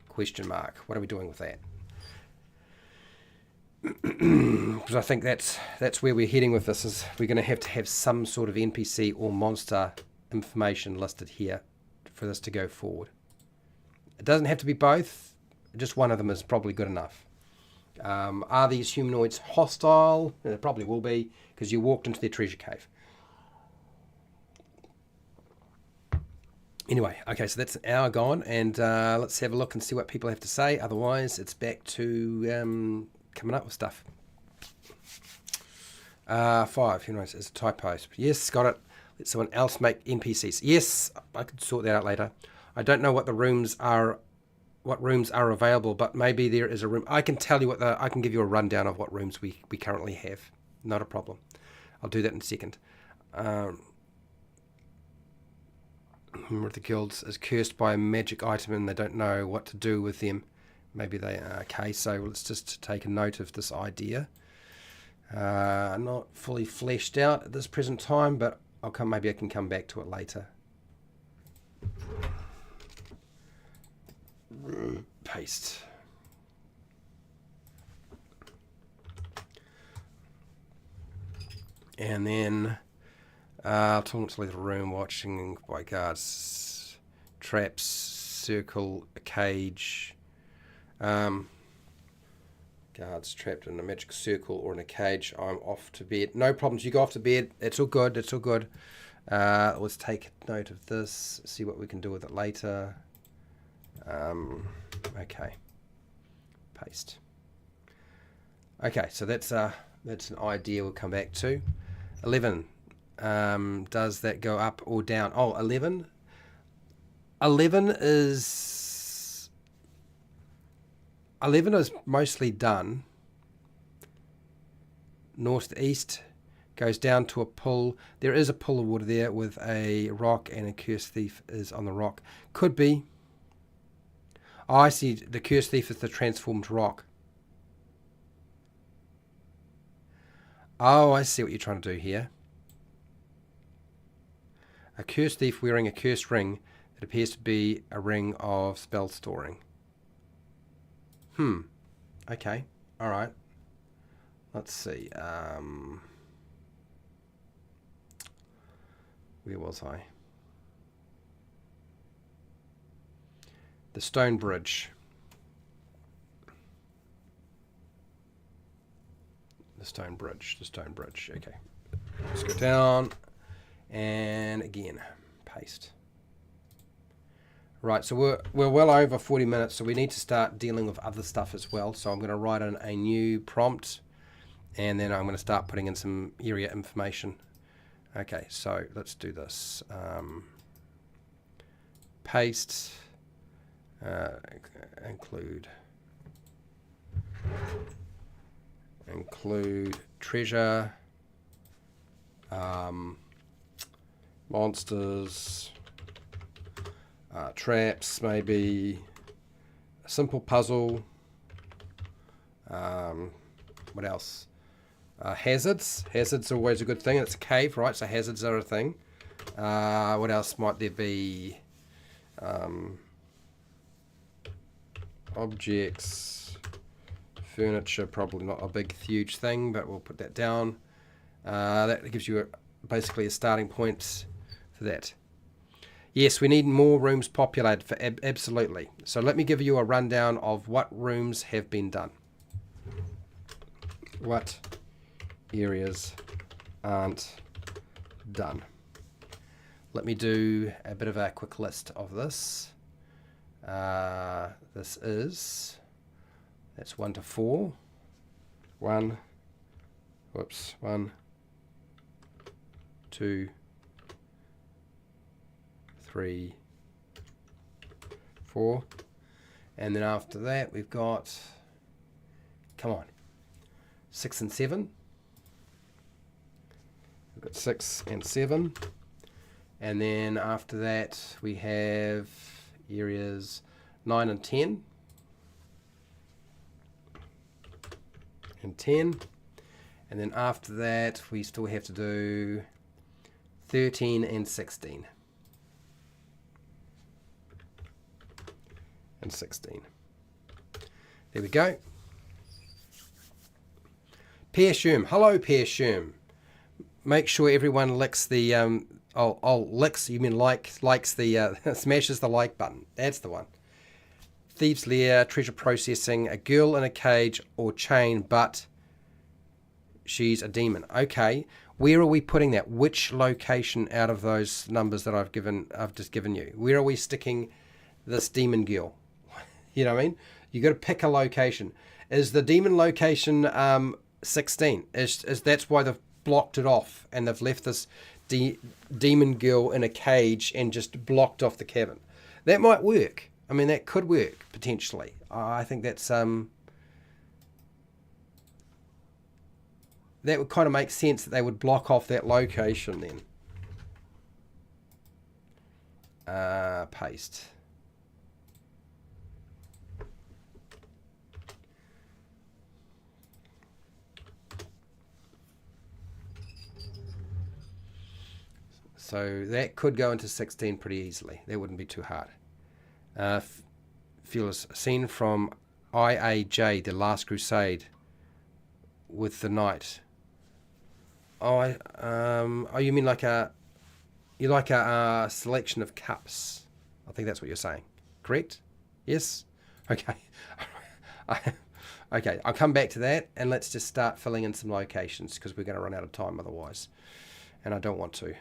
question mark. What are we doing with that? Because I think that's where we're heading with this, is we're going to have some sort of NPC or monster information listed here for this to go forward. It doesn't have to be both, just one of them is probably good enough. Are these humanoids hostile? They probably will be, because you walked into their treasure cave. Anyway, okay, so that's an hour gone, and let's have a look and see what people have to say. Otherwise, it's back to coming up with stuff. 5, humanoids is a typo. Yes, got it. Let someone else make NPCs. Yes, I could sort that out later. I don't know what the rooms are, available, but maybe there is a room. I can tell you I can give you a rundown of what rooms we currently have. Not a problem. I'll do that in a second. Member of the guilds is cursed by a magic item and they don't know what to do with them. Maybe they are. Okay, so let's just take a note of this idea. Not fully fleshed out at this present time, but maybe I can come back to it later. Paste. And then talk to the room, watching by guards, traps, circle, a cage. Guards trapped in a magic circle or in a cage. I'm off to bed. No problems. You go off to bed. It's all good. It's all good. Let's take note of this. See what we can do with it later. Okay. Paste. Okay, so that's an idea we'll come back to. 11. Does that go up or down? Oh, 11. 11 is mostly done. North to east goes down to a pool. There is a pool of water there with a rock, and a cursed thief is on the rock. Could be. Oh, I see. The cursed thief is the transformed rock. Oh, I see what you're trying to do here. A cursed thief wearing a cursed ring that appears to be a ring of spell storing. Okay. All right. Let's see. Where was I? The stone bridge. The stone bridge. Okay. Let's go down. And again, paste. Right, so we're well over 40 minutes, so we need to start dealing with other stuff as well. So I'm going to write in a new prompt, and then I'm going to start putting in some area information. Okay, so let's do this. Paste. Include treasure. Monsters. Traps, maybe a simple puzzle. What else? Hazards. Hazards are always a good thing. It's a cave, right? So hazards are a thing. What else might there be? Objects. Furniture, probably not a big, huge thing, but we'll put that down. That gives you basically a starting point for that. Yes, we need more rooms populated, for absolutely. So let me give you a rundown of what rooms have been done. What areas aren't done. Let me do a bit of a quick list of this. That's 1 to 4. 1, 2, 3, 4, and then after that we've got, come on, 6 and 7. We've got 6 and 7, and then after that we have areas 9 and 10, and 10, and then after that we still have to do 13 and 16. And 16. There we go. Pear Sherm. Hello, Pear Sherm. Make sure everyone licks the licks. You mean likes the smashes the like button. That's the one. Thieves' Lair, treasure processing, a girl in a cage or chain, but she's a demon. Okay. Where are we putting that? Which location out of those numbers that I've just given you? Where are we sticking this demon girl? You know what I mean? You got to pick a location. Is the demon location 16? Is that's why they've blocked it off and they've left this demon girl in a cage and just blocked off the cabin? That might work. I mean, that could work potentially. I think that's that would kind of make sense that they would block off that location then. Paste. So that could go into 16 pretty easily. That wouldn't be too hard. Fearless. Scene from IAJ, The Last Crusade, with the knight. Oh, you mean like a selection of cups? I think that's what you're saying. Correct? Yes. Okay. Okay, I'll come back to that, and let's just start filling in some locations because we're going to run out of time otherwise. And I don't want to.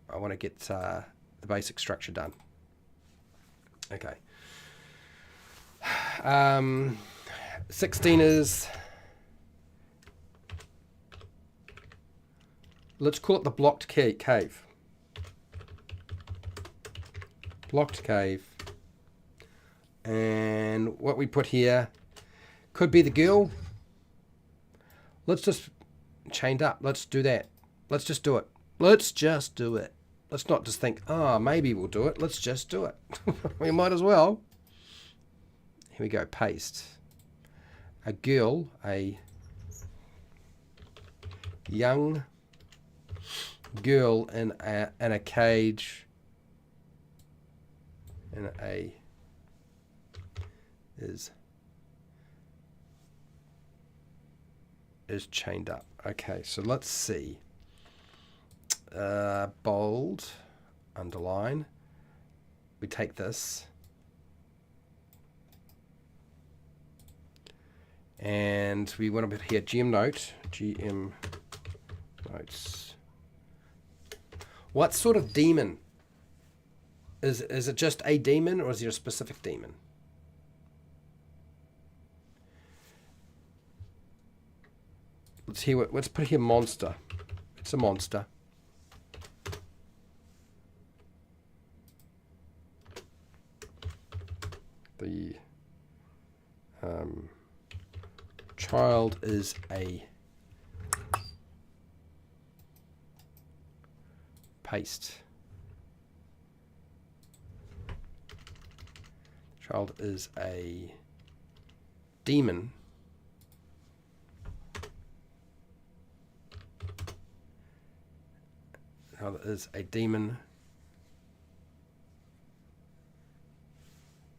I want to get the basic structure done. Okay. 16ers. Let's call it the blocked cave. Blocked cave. And what we put here could be the girl. Let's just chained up. Let's do that. Let's just do it. Let's just do it. Let's not just think, oh, maybe we'll do it. Let's just do it. We might as well. Here we go. Paste. A girl, a young girl in a cage in a is chained up. Okay, so let's see. Bold, underline. We take this and we want to put here GM notes. What sort of demon? Is it just a demon, or is there a specific demon? Let's put here monster. It's a monster. The child is a paste. Child is a demon. Child is a demon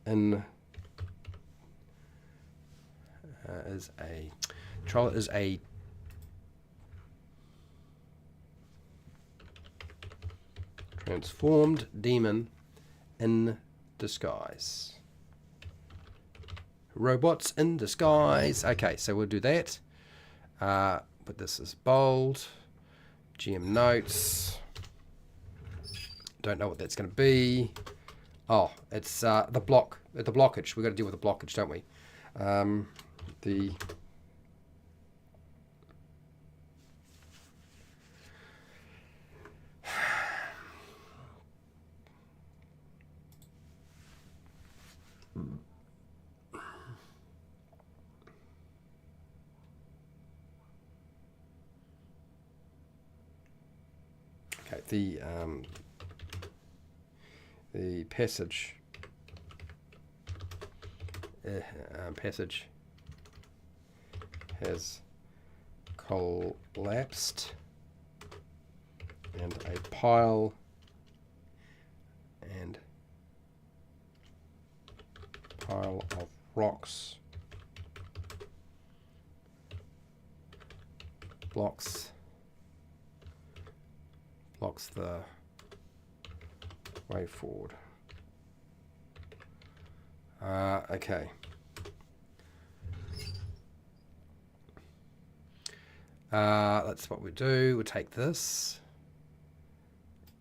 in child is a transformed demon in disguise. Robots in disguise. Okay, so we'll do that. But this is bold. GM notes. Don't know what that's going to be. Oh, it's the blockage. We've got to deal with the blockage, don't we? Okay, the passage has collapsed, and a pile of rocks blocks the way forward. Okay. That's what we do. We'll take this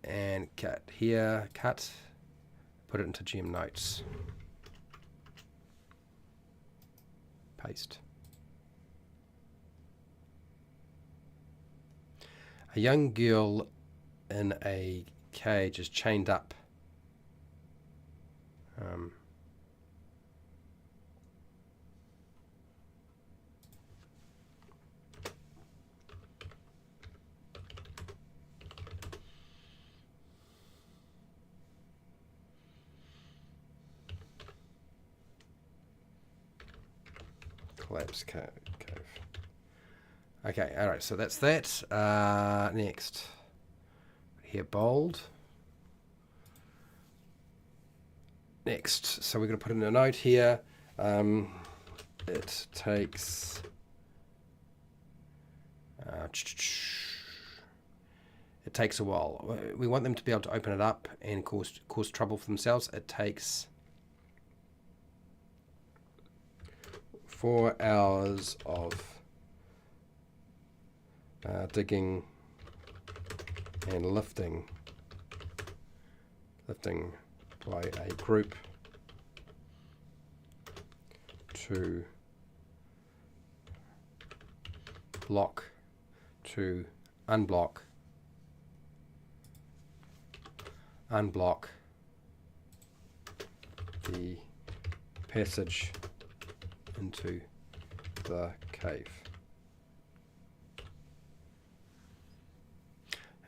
and cut, put it into GM notes. Paste. A young girl in a cage is chained up. Collapse cave. Okay, all right, so that's that. Next. Here, bold. Next, so we're going to put in a note here. It takes a while. We want them to be able to open it up and cause trouble for themselves. It takes 4 hours of digging and lifting by a group to block to unblock the passage into the cave.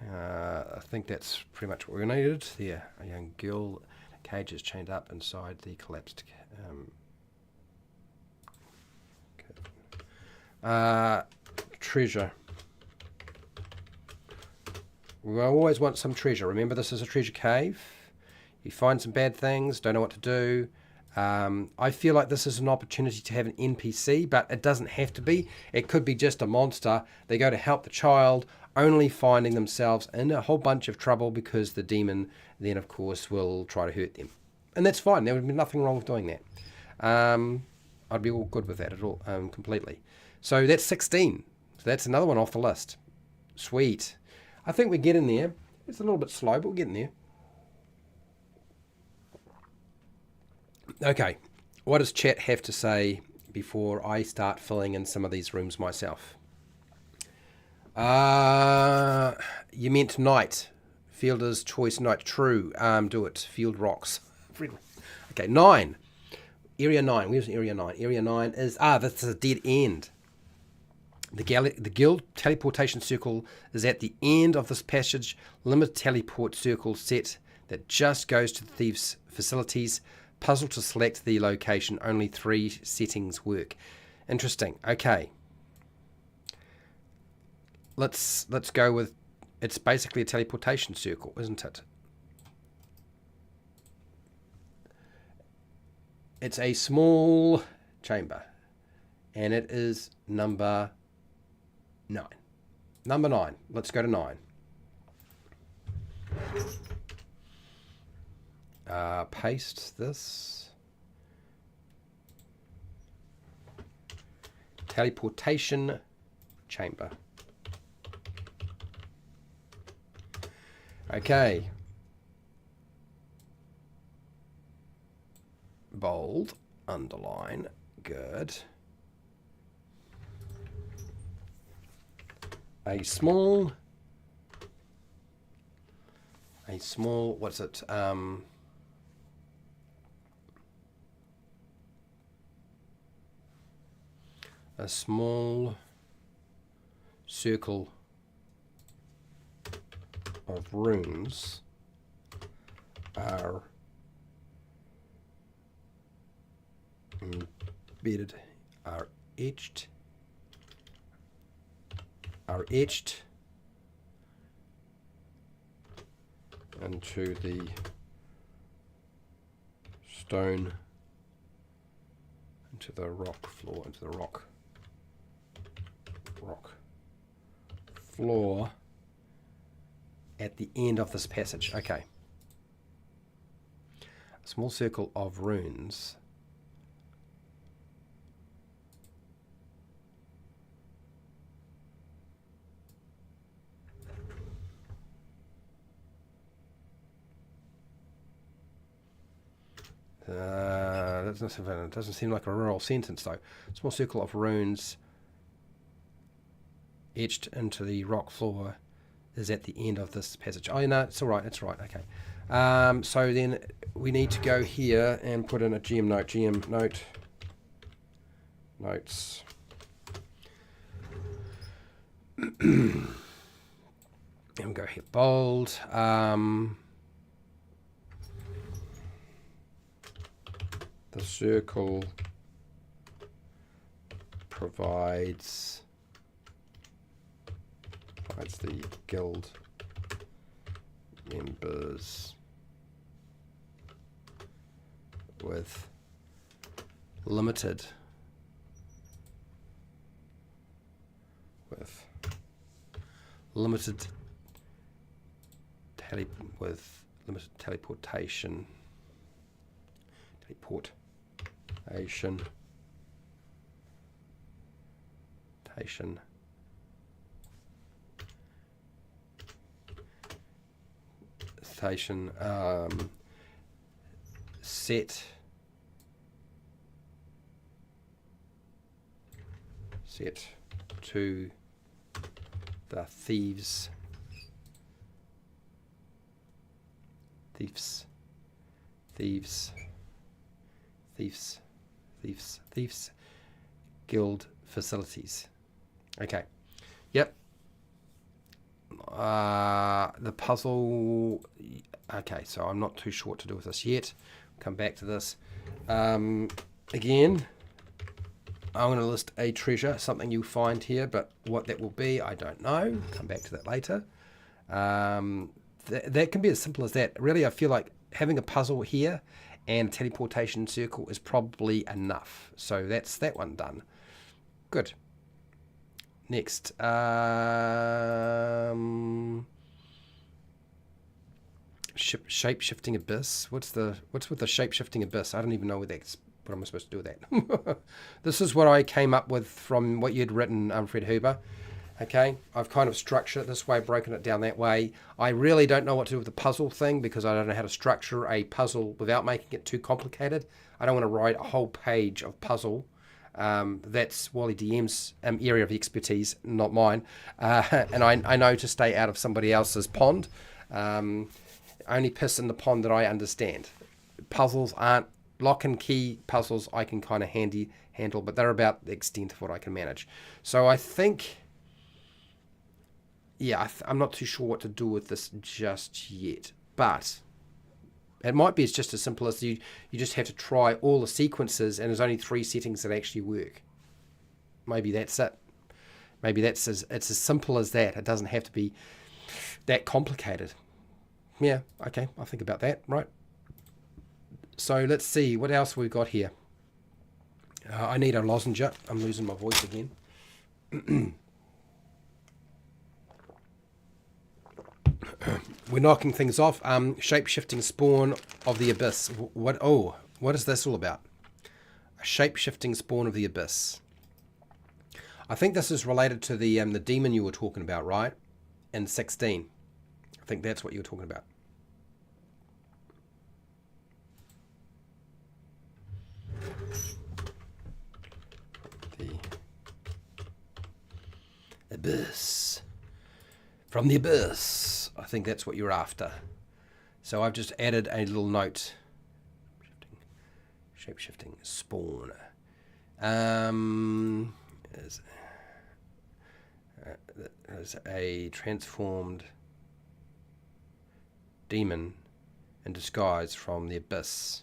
I think that's pretty much what we needed. There, a young girl, cage is chained up inside the collapsed treasure. We always want some treasure. Remember, this is a treasure cave. You find some bad things, don't know what to do. I feel like this is an opportunity to have an NPC, but it doesn't have to be. It could be just a monster. They go to help the child, only finding themselves in a whole bunch of trouble because the demon then, of course, will try to hurt them. And that's fine. There would be nothing wrong with doing that. I'd be all good with that at all, completely. So that's 16. So that's another one off the list. Sweet. I think we're getting there. It's a little bit slow, but we're getting there. Okay, what does chat have to say before I start filling in some of these rooms myself? You meant night. Fielder's choice night. True. Do it. Field rocks. Okay, 9. Area 9. Where's Area 9? Area 9 is... that's a dead end. The guild teleportation circle is at the end of this passage. Limit teleport circle set that just goes to the thieves' facilities. Puzzle to select the location. Only 3 settings work. Interesting. Okay. Let's go with... It's basically a teleportation circle, isn't it? It's a small chamber. And it is number 9. Number 9. Let's go to 9. Paste this. Teleportation chamber. Okay. Bold. Underline. Good. A small, what's it? A small circle of runes are embedded, are etched into the stone, into the rock floor, into the rock floor at the end of this passage. Okay. A small circle of runes that doesn't seem like a rural sentence though. Small circle of runes etched into the rock floor is at the end of this passage. Oh, no, it's all right. It's all right. Okay. So then we need to go here and put in a GM note. GM note. Notes. And we go here. Bold. The circle provides the guild members with limited teleportation teleportation station, set to the thieves guild facilities. Okay. Yep. The puzzle. Okay, so I'm not too sure what to do with this yet. Come back to this. Again, I'm going to list a treasure, something you find here, but what that will be, I don't know. Come back to that later. That can be as simple as that. Really, I feel like having a puzzle here and a teleportation circle is probably enough. So that's that one done. Good. Next. Shape-shifting abyss. What's with the shape-shifting abyss? I don't even know what I'm supposed to do with that. This is what I came up with from what you'd written, Fred Huber. Okay, I've kind of structured it this way, broken it down that way. I really don't know what to do with the puzzle thing because I don't know how to structure a puzzle without making it too complicated. I don't want to write a whole page of puzzle. That's Wally DM's area of expertise, not mine. And I know to stay out of somebody else's pond. Only piss in the pond that I understand. Puzzles aren't lock and key puzzles. I can kind of handle, but they're about the extent of what I can manage. So I think. Yeah, I'm not too sure what to do with this just yet, but it might be it's just as simple as you just have to try all the sequences and there's only 3 settings that actually work. Maybe that's it. Maybe it's as simple as that. It doesn't have to be that complicated. Yeah, okay, I'll think about that, right? So let's see, what else we've got here. I need a lozenge. I'm losing my voice again. We're knocking things off. Shape-shifting spawn of the abyss. What is this all about? A shape-shifting spawn of the abyss. I think this is related to the demon you were talking about, right? In 16. I think that's what you were talking about. The abyss. From the abyss. I think that's what you're after. So I've just added a little note. Shape-shifting spawn. Is a transformed demon in disguise from the abyss.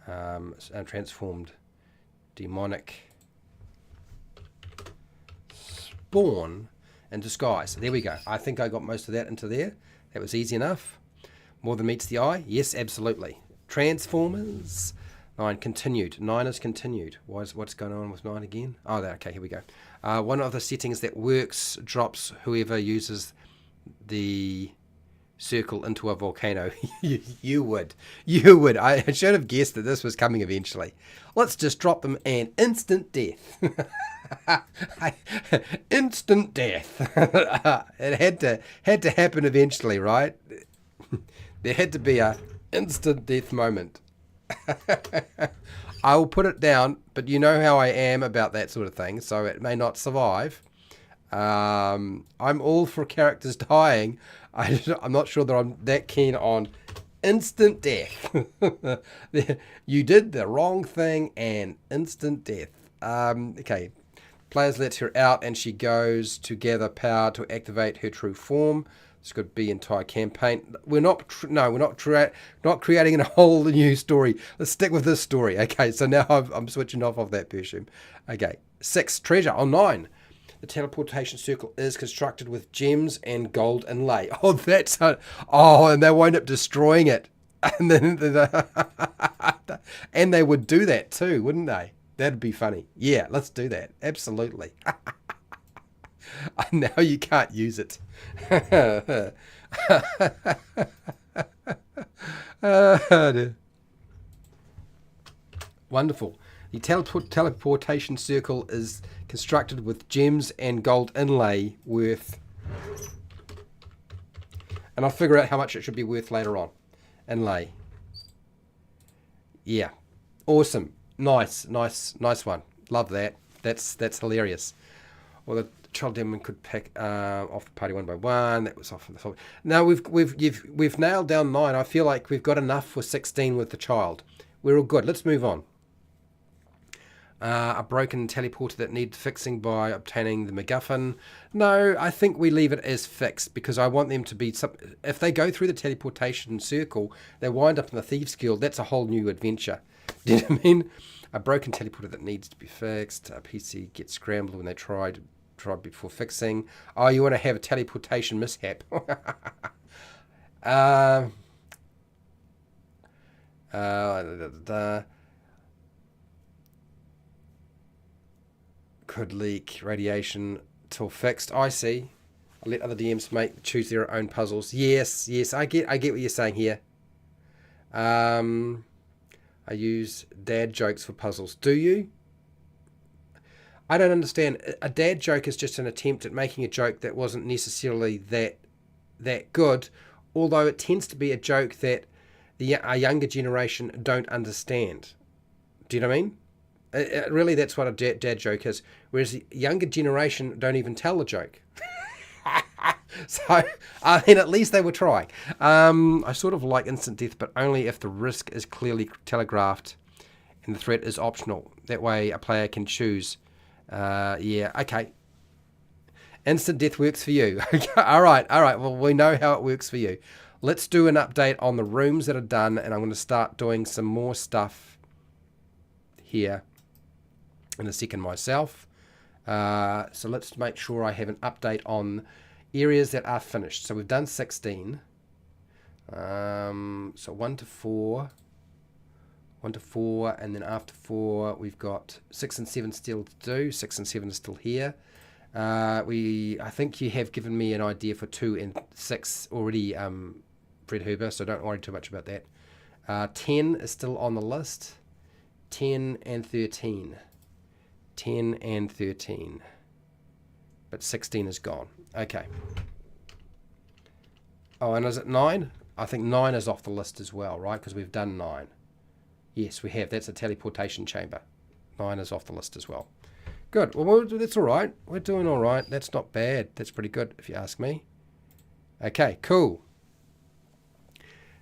A transformed demonic spawn in disguise. There we go. I think I got most of that into there. That was easy enough. More than meets the eye. Yes, absolutely. Transformers. 9 continued. 9 is continued. What's going on with 9 again? Oh, okay, here we go. One of the settings that works drops whoever uses the circle into a volcano. You would. I should have guessed that this was coming eventually. Let's just drop them and instant death. Instant death. It had to happen eventually, right? There had to be a instant death moment. I will put it down, but you know how I am about that sort of thing, so it may not survive. I'm all for characters dying. I'm not sure that I'm that keen on instant death. You did the wrong thing and instant death. Okay. Players lets her out and she goes to gather power to activate her true form. This could be entire campaign. We're not creating a whole new story. Let's stick with this story. Okay, so now I'm switching off of that Pershum. Okay, 6 treasure. 9. The teleportation circle is constructed with gems and gold inlay. Oh, and they wind up destroying it, and then and they would do that too, wouldn't they? That'd be funny. Yeah, let's do that. Absolutely. Now you can't use it. Wonderful. The teleportation circle is constructed with gems and gold inlay worth, and I'll figure out how much it should be worth later on. Inlay. Yeah. Awesome. Nice one. Love that. That's hilarious. Well, the child demon could pick off the party one by one. That was off the top. Now we've nailed down 9. I feel like we've got enough for 16 with the child. We're all good. Let's move on. A broken teleporter that needs fixing by obtaining the MacGuffin. No, I think we leave it as fixed because I want them to be... If they go through the teleportation circle, they wind up in the Thieves Guild. That's a whole new adventure. Do you know what I mean? A broken teleporter that needs to be fixed. A PC gets scrambled when they tried before fixing. Oh, you want to have a teleportation mishap. Could leak radiation till fixed. I see. I'll let other DMs choose their own puzzles. Yes, I get what you're saying here. I use dad jokes for puzzles. Do you? I don't understand. A dad joke is just an attempt at making a joke that wasn't necessarily that good, although it tends to be a joke that a younger generation don't understand. Do you know what I mean? Really, that's what a dad joke is. Whereas the younger generation don't even tell a joke. So, I mean, at least they were trying. I sort of like instant death, but only if the risk is clearly telegraphed and the threat is optional. That way, a player can choose. Yeah, okay. Instant death works for you. All right. Well, we know how it works for you. Let's do an update on the rooms that are done, and I'm going to start doing some more stuff here in a second myself. So let's make sure I have an update on areas that are finished. So we've done 16. So 1 to 4, and then after 4 we've got 6 and 7 still to do. 6 and 7 is still here. I think you have given me an idea for 2 and 6 already, Fred Huber, so don't worry too much about that. 10 is still on the list. 10 and 13. 10 and 13. But 16 is gone. Okay. Oh, and is it 9? I think 9 is off the list as well, right? Because we've done 9. Yes, we have. That's a teleportation chamber. 9 is off the list as well. Good. Well, that's all right. We're doing all right. That's not bad. That's pretty good, if you ask me. Okay, cool.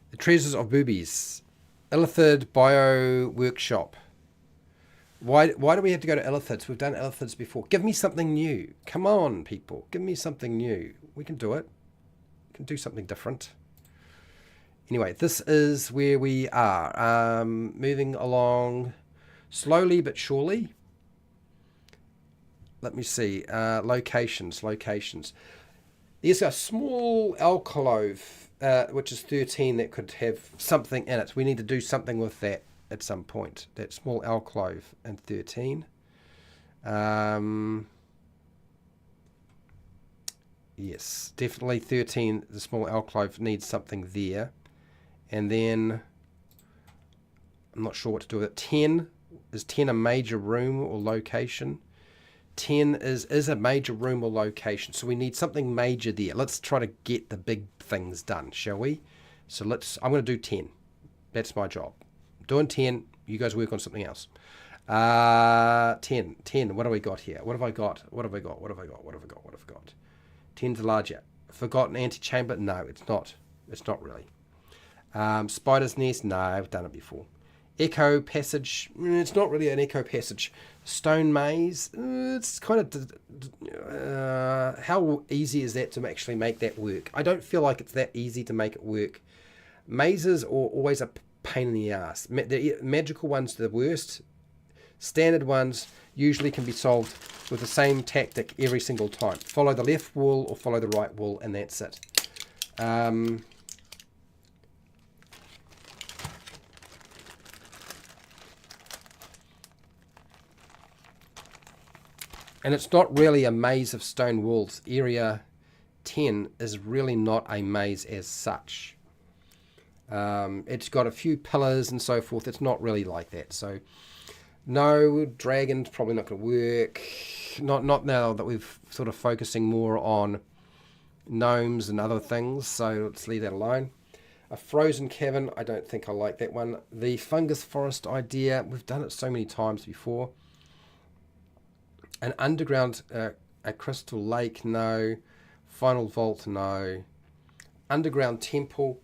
The Treasures of Boobies. Illithid Bio Workshop. Why do we have to go to Illithids? We've done Illithids before. Give me something new. Come on, people. Give me something new. We can do it. We can do something different. Anyway, this is where we are. Moving along slowly but surely. Let me see. Locations. There's a small alcove, which is 13, that could have something in it. We need to do something with that at some point. That small alcove in 13. Yes, definitely 13. The small alcove needs something there. And then I'm not sure what to do with it. 10. Is 10 a major room or location? 10 is a major room or location. So we need something major there. Let's try to get the big things done, shall we? So I'm going to do 10. That's my job. Doing 10. You guys work on something else. 10. What do we got here? What have I got? 10's larger. Forgotten antechamber? No, it's not. It's not really. Spider's nest? No, I've done it before. Echo passage? It's not really an echo passage. Stone maze? It's kind of... how easy is that to actually make that work? I don't feel like it's that easy to make it work. Mazes are always a pain in the ass. The magical ones are the worst. Standard ones usually can be solved with the same tactic every single time. Follow the left wall or follow the right wall, and that's it. And it's not really a maze of stone walls. Area 10 is really not a maze as such. It's got a few pillars and so forth. It's not really like that. So No, dragon's probably not going to work. Not now that we've sort of focusing more on gnomes and other things, so let's leave that alone. A frozen cavern, I don't think I like that one. The fungus forest idea, we've done it so many times before. An underground, a crystal lake, no. Final vault, no. Underground temple.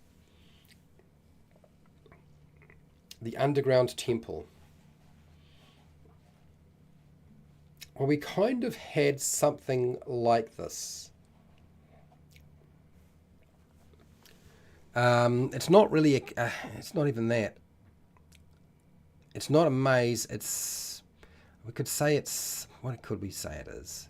The underground temple. Well, we kind of had something like this. It's not really it's not even that. It's not a maze. We could say it's, what could we say it is?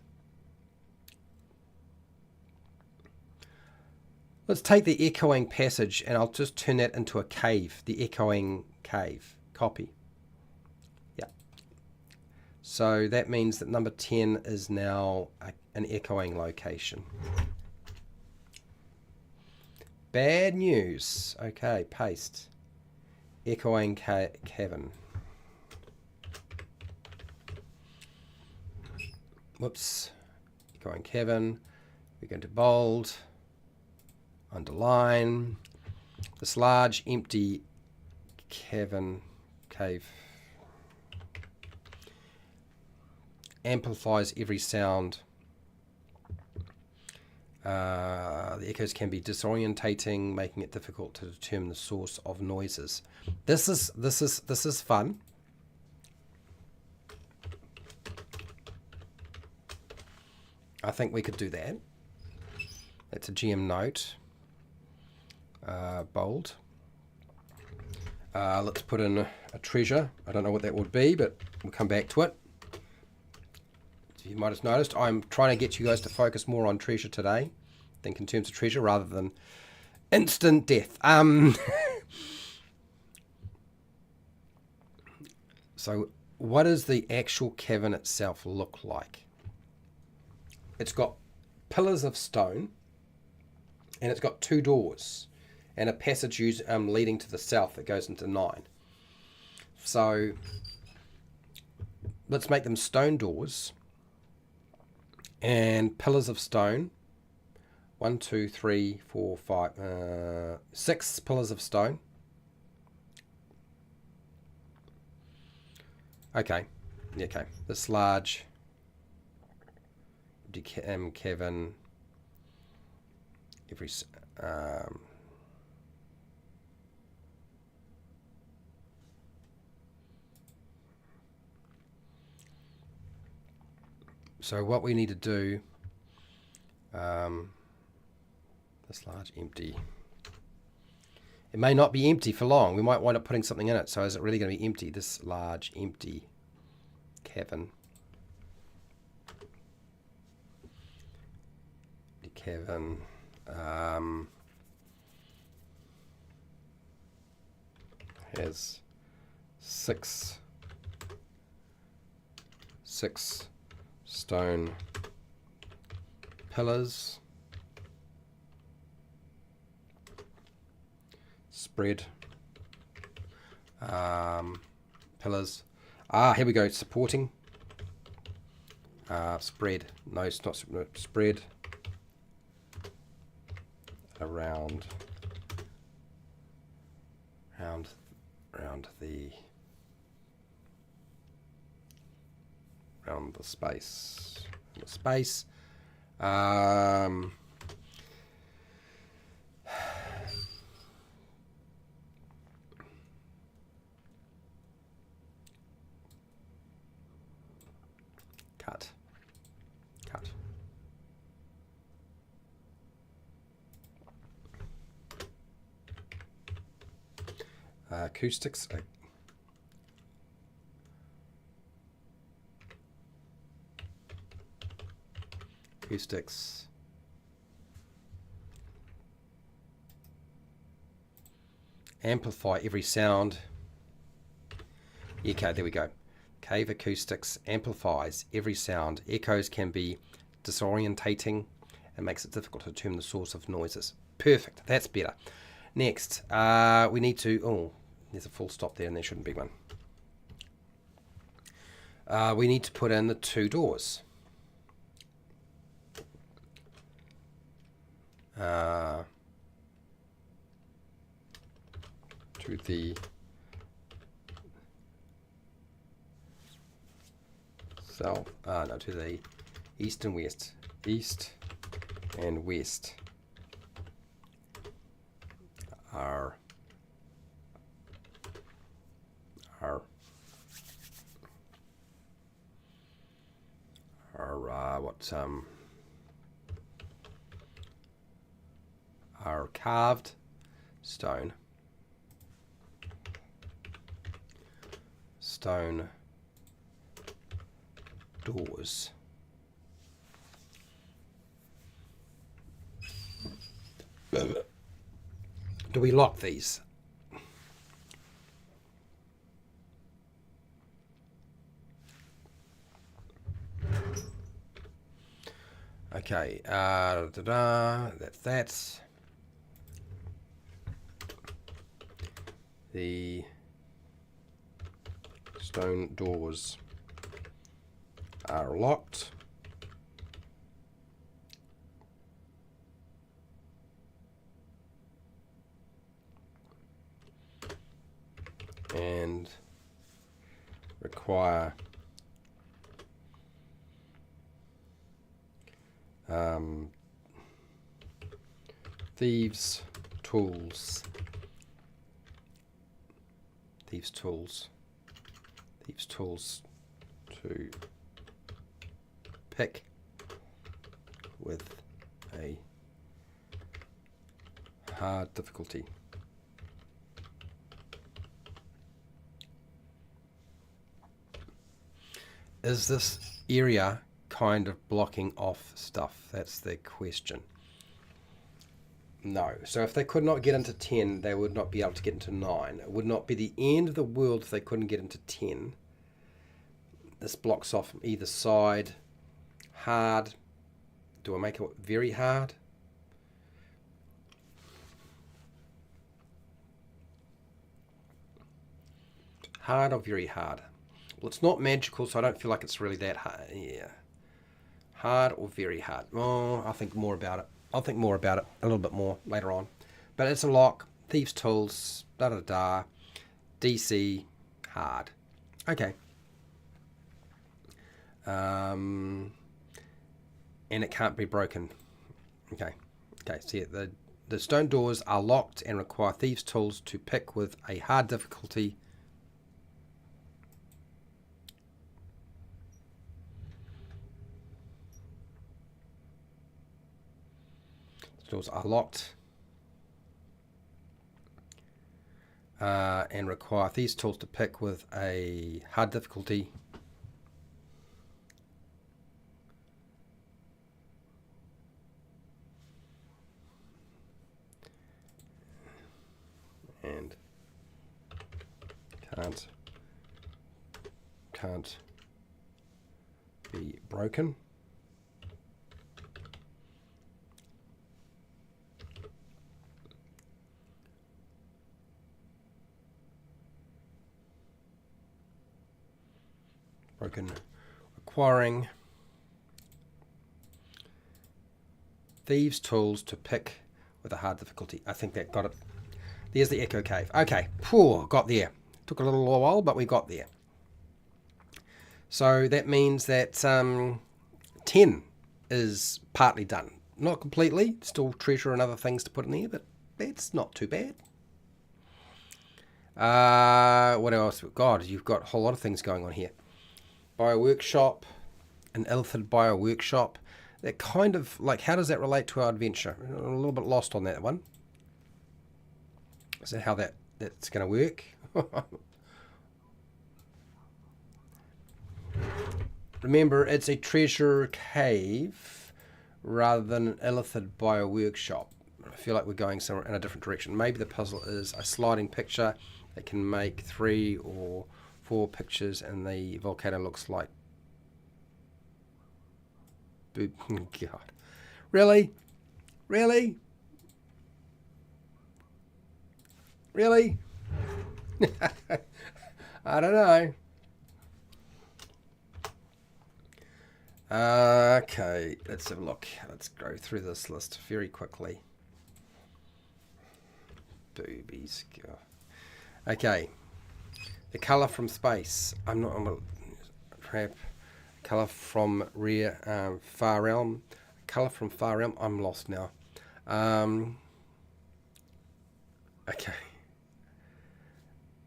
Let's take the echoing passage and I'll just turn that into a cave. The echoing cave. Copy. Yeah. So that means that number 10 is now an echoing location. Bad news. Okay, paste. Echoing cavern. Whoops. Echoing cavern. We're going to bold. Underline. This large empty cave amplifies every sound. The echoes can be disorientating, making it difficult to determine the source of noises. This is fun. I think we could do that. That's a GM note. Bold. Let's put in a treasure. I don't know what that would be, but we'll come back to it. You might have noticed I'm trying to get you guys to focus more on treasure today. Think in terms of treasure rather than instant death. So what does the actual cavern itself look like? It's got pillars of stone and it's got 2 doors and a passage leading to the south that goes into 9. So let's make them stone doors. And pillars of stone. 1, 2, 3, 4, 5, 6 pillars of stone. Okay. Okay. This large cavern. Every so what we need to do, this large empty. It may not be empty for long. We might wind up putting something in it. So is it really going to be empty? This large empty cavern. The cavern. Has six stone pillars, spread pillars. Here we go. Supporting spread. No, it's not spread around the space. Cut. Acoustics. Amplify every sound. Okay, there we go. Cave acoustics amplifies every sound. Echoes can be disorientating and makes it difficult to determine the source of noises. Perfect, that's better. Next, we need to, there's a full stop there and there shouldn't be one. We need to put in the 2 doors. To the south, no, to the east and west. East and west are are carved stone doors. Do we lock these? Okay, that's the stone doors are locked. And require thieves' tools to pick with a hard difficulty. Is this area kind of blocking off stuff? That's the question. No. So if they could not get into 10, they would not be able to get into 9. It would not be the end of the world if they couldn't get into 10. This blocks off from either side. Hard. Do I make it very hard? Hard or very hard? Well, it's not magical, so I don't feel like it's really that hard. Yeah. Hard or very hard? Oh, I'll think more about it. I'll think more about it a little bit more later on. But it's a lock. Thieves' tools. Da-da-da. DC. Hard. Okay. And it can't be broken. Okay. Okay, see it. The stone doors are locked and require thieves' tools to pick with a hard difficulty. Doors are locked and require these tools to pick with a hard difficulty. And can't be broken. Requiring thieves' tools to pick with a hard difficulty. I think that got it. There's the echo cave. Okay, poor, got there. Took a little while, but we got there. So that means that 10 is partly done. Not completely, still treasure and other things to put in there, but that's not too bad. What else? God, you've got a whole lot of things going on here. Bio workshop, an Illithid bio workshop. That kind of, like, how does that relate to our adventure? I'm a little bit lost on that one. Is that how that's going to work? Remember, it's a treasure cave rather than an Illithid bio workshop. I feel like we're going somewhere in a different direction. Maybe the puzzle is a sliding picture that can make 3 or 4 pictures, and the volcano looks like... God. Really? Really? Really? I don't know. Okay, let's have a look. Let's go through this list very quickly. Boobies. Okay. The colour from space. I'm a crap. Colour from far realm. Colour from far realm. I'm lost now. Okay.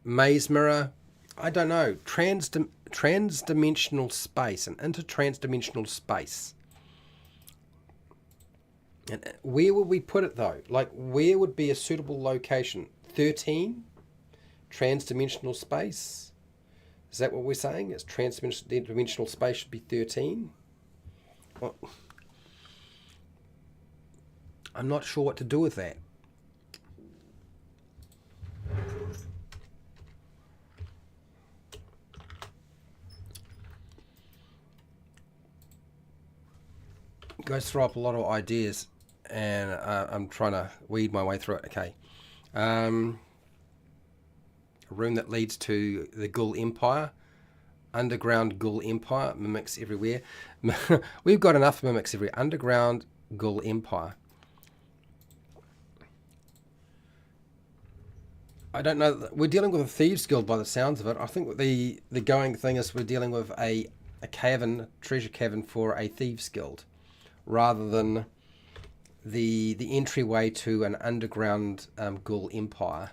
Maze mirror. I don't know. Transdimensional space. An intertransdimensional space. And where would we put it though? Like, where would be a suitable location? 13? Transdimensional space? Is that what we're saying? Is transdimensional space should be 13? Well, I'm not sure what to do with that. It goes through up a lot of ideas, and I'm trying to weed my way through it. Okay. A room that leads to the Ghoul Empire. Underground Ghoul Empire. Mimics everywhere. We've got enough mimics everywhere. Underground Ghoul Empire. I don't know. We're dealing with a thieves guild by the sounds of it. I think the going thing is we're dealing with a cavern, treasure cavern for a thieves guild, rather than the entryway to an underground Ghoul Empire.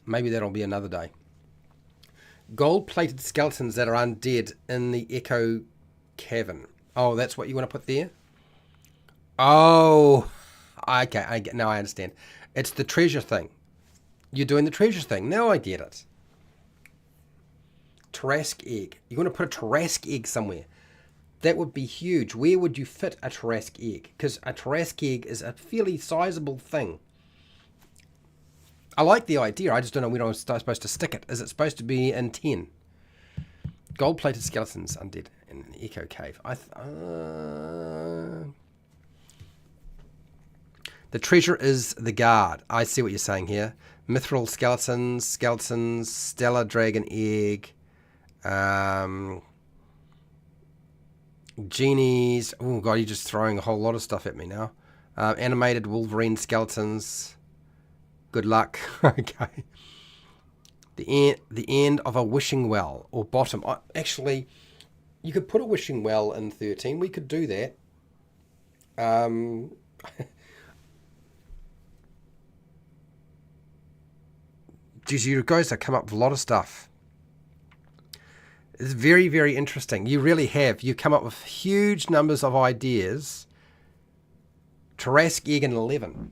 Maybe that'll be another day. Gold-plated skeletons that are undead in the Echo Cavern. Oh, that's what you want to put there? Oh, okay. Now I understand. It's the treasure thing. You're doing the treasure thing. Now I get it. Tarrasque egg. You want to put a Tarrasque egg somewhere. That would be huge. Where would you fit a Tarrasque egg? Because a Tarrasque egg is a fairly sizable thing. I like the idea. I just don't know where I'm supposed to stick it. Is it supposed to be in 10? Gold-plated skeletons undead in an echo cave. The treasure is the guard. I see what you're saying here. Mithril skeletons, stellar dragon egg, genies. Oh god, you're just throwing a whole lot of stuff at me now. Animated Wolverine skeletons. Good luck. Okay. The end of a wishing well or bottom. Actually, you could put a wishing well in 13. We could do that. Geez, you guys have come up with a lot of stuff. It's very, very interesting. You really have. You come up with huge numbers of ideas. Tarrasque egg in 11.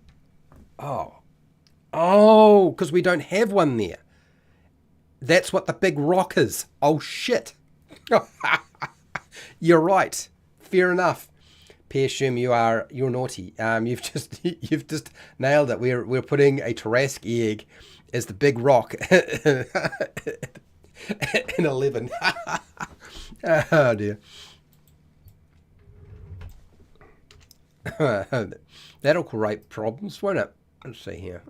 Oh, because we don't have one there. That's what the big rock is. Oh, shit. You're right. Fair enough. Pearsham, you're naughty. You've just nailed it. We're putting a Tarrasque egg as the big rock in 11. Oh dear. That'll create problems, won't it? Let's see here.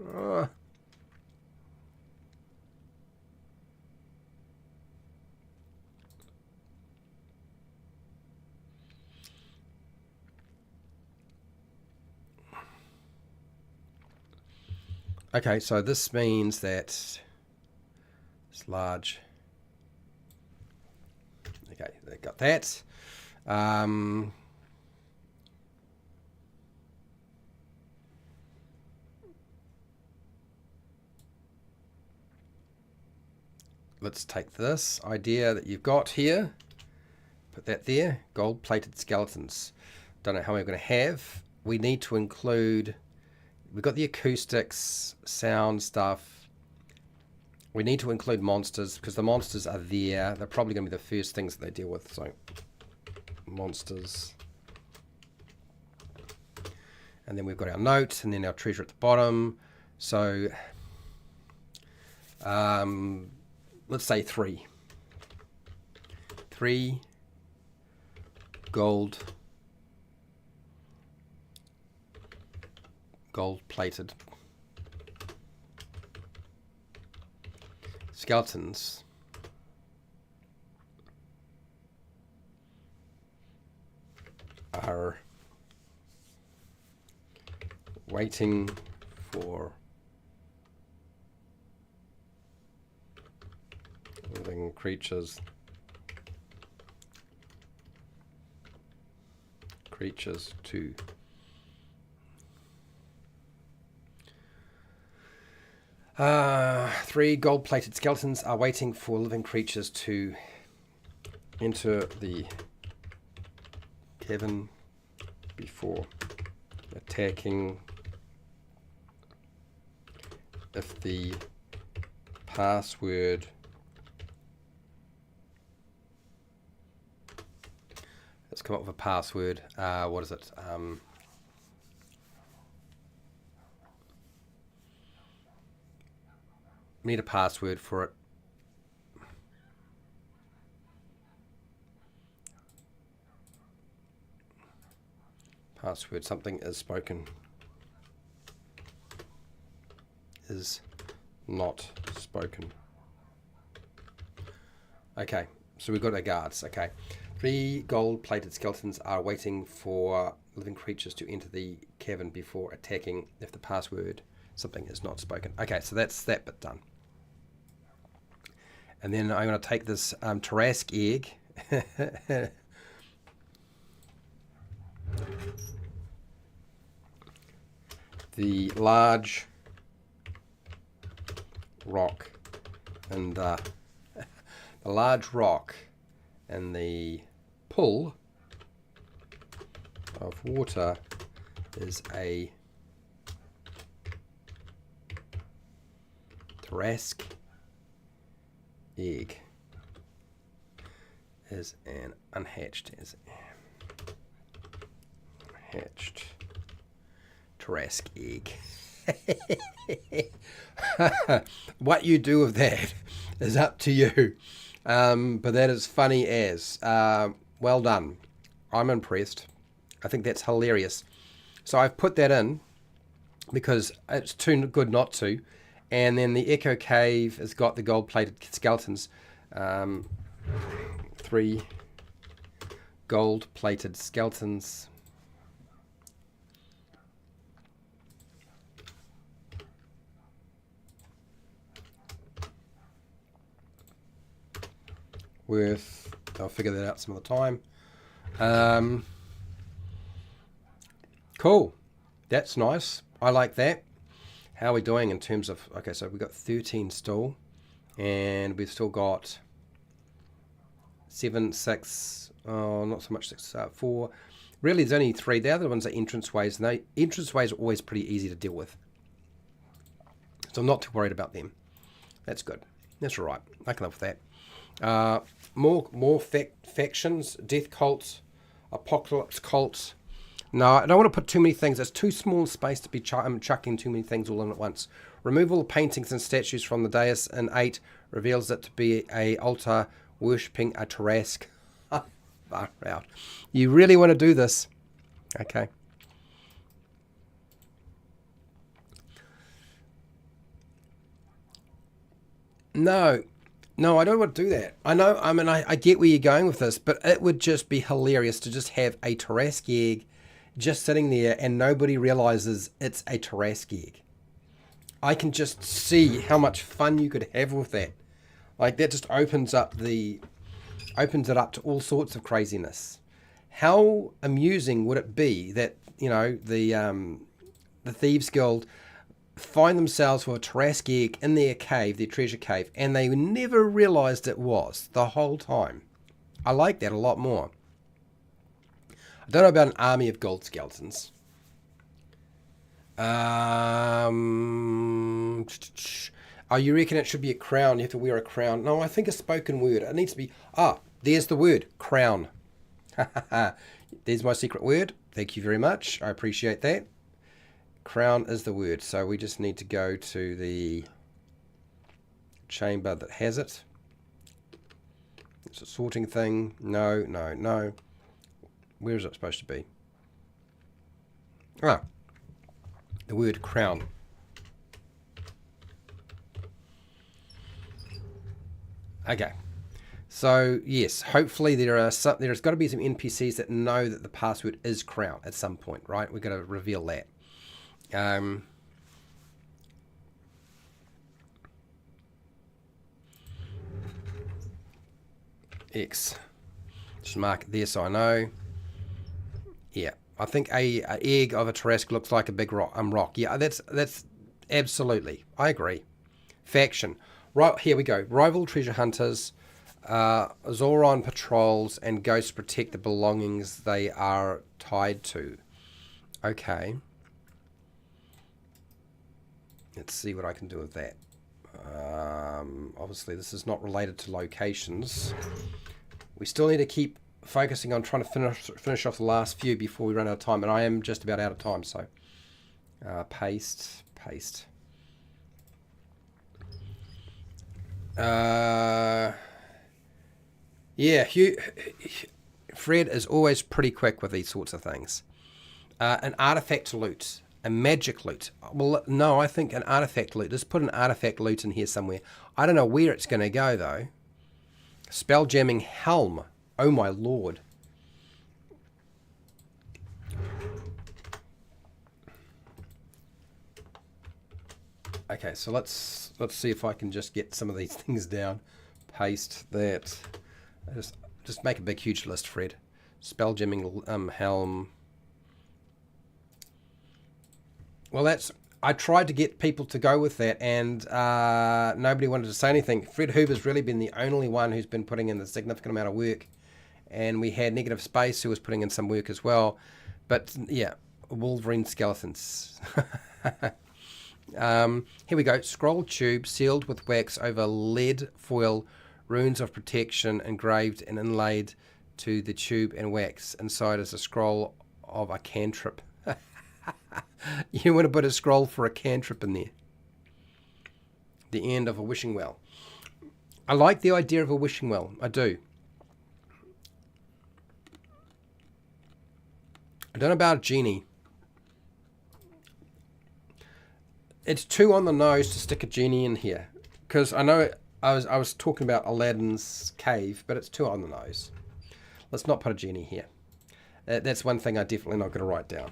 Okay, so this means that it's large. Okay, they got that. Let's take this idea that you've got here, put that there. Gold-plated skeletons. Don't know how we're going to have. We need to include. We've got the acoustics, sound stuff. We need to include monsters because the monsters are there. They're probably going to be the first things that they deal with. So, monsters. And then we've got our note and then our treasure at the bottom. So, let's say 3. 3 gold-plated skeletons are waiting for living creatures to three gold-plated skeletons are waiting for living creatures to enter the cavern before attacking. If the password let's come up with a password. What is it? Need a password for it. Password. Something is spoken. Is not spoken. Okay, so we've got our guards. Okay. 3 gold-plated skeletons are waiting for living creatures to enter the cavern before attacking if the password something is not spoken. Okay, so that's that bit done. And then I'm going to take this Tarrasque egg. The large rock and the large rock and the pool of water is a Tarrasque egg. Is an unhatched hatched Tarrasque egg. What you do with that is up to you. But that is funny as. Well done. I'm impressed. I think that's hilarious. So I've put that in because it's too good not to. And then the Echo Cave has got the gold-plated skeletons. 3 gold-plated skeletons. Worth, I'll figure that out some other time. Cool. That's nice. I like that. How are we doing in terms of, okay, so we've got 13 still, and we've still got 7, 6, oh, not so much 6, 4. Really, there's only 3. The other ones are entranceways, and entranceways are always pretty easy to deal with. So I'm not too worried about them. That's good. That's all right. I can live with that. More factions, death cults, apocalypse cults. No, I don't want to put too many things. It's too small space to be chucking too many things all in at once. Remove all the paintings and statues from the dais in 8 reveals it to be a altar worshipping a Tarrasque. Far out. You really want to do this? Okay. No, I don't want to do that. I know, I mean, I get where you're going with this, but it would just be hilarious to just have a Tarrasque egg just sitting there and nobody realizes it's a Tarrasque egg. I can just see how much fun you could have with that. Like, that just opens it up to all sorts of craziness. How amusing would it be that, you know, the Thieves Guild find themselves with a Tarrasque egg in their cave, their treasure cave, and they never realized it was the whole time. I like that a lot more. I don't know about an army of gold skeletons. Oh, you reckon it should be a crown? You have to wear a crown. No, I think a spoken word. It needs to be... there's the word. Crown. There's my secret word. Thank you very much. I appreciate that. Crown is the word. So we just need to go to the chamber that has it. It's a sorting thing. No. Where is it supposed to be? The word crown. Okay. So yes, hopefully there's got to be some NPCs that know that the password is crown at some point, right? We've got to reveal that. X. Just mark it there so I know. Yeah, I think a egg of a Tarrasque looks like a big rock. Yeah, that's absolutely. I agree. Faction. Right, here we go. Rival treasure hunters, Zoran patrols, and ghosts protect the belongings they are tied to. Okay. Let's see what I can do with that. Obviously, this is not related to locations. We still need to keep focusing on trying to finish off the last few before we run out of time, and I am just about out of time, so paste. Yeah, Fred is always pretty quick with these sorts of things. An artifact loot, a magic loot. Well, no, I think an artifact loot. Let's put an artifact loot in here somewhere. I don't know where it's going to go, though. Spell jamming helm. Oh, my lord. Okay, so let's see if I can just get some of these things down. Paste that. Just make a big, huge list, Fred. Spell jamming helm. Well, I tried to get people to go with that, and nobody wanted to say anything. Fred Hoover's really been the only one who's been putting in a significant amount of work, and we had Negative Space who was putting in some work as well. But yeah, Wolverine skeletons. Here we go. Scroll tube sealed with wax over lead foil, runes of protection engraved and inlaid to the tube and wax. Inside is a scroll of a cantrip. You want to put a scroll for a cantrip in there. The end of a wishing well. I like the idea of a wishing well. I do. I don't know about a genie. It's too on the nose to stick a genie in here, because I know I was talking about Aladdin's cave, but it's too on the nose. Let's not put a genie here. That's one thing I'm definitely not going to write down.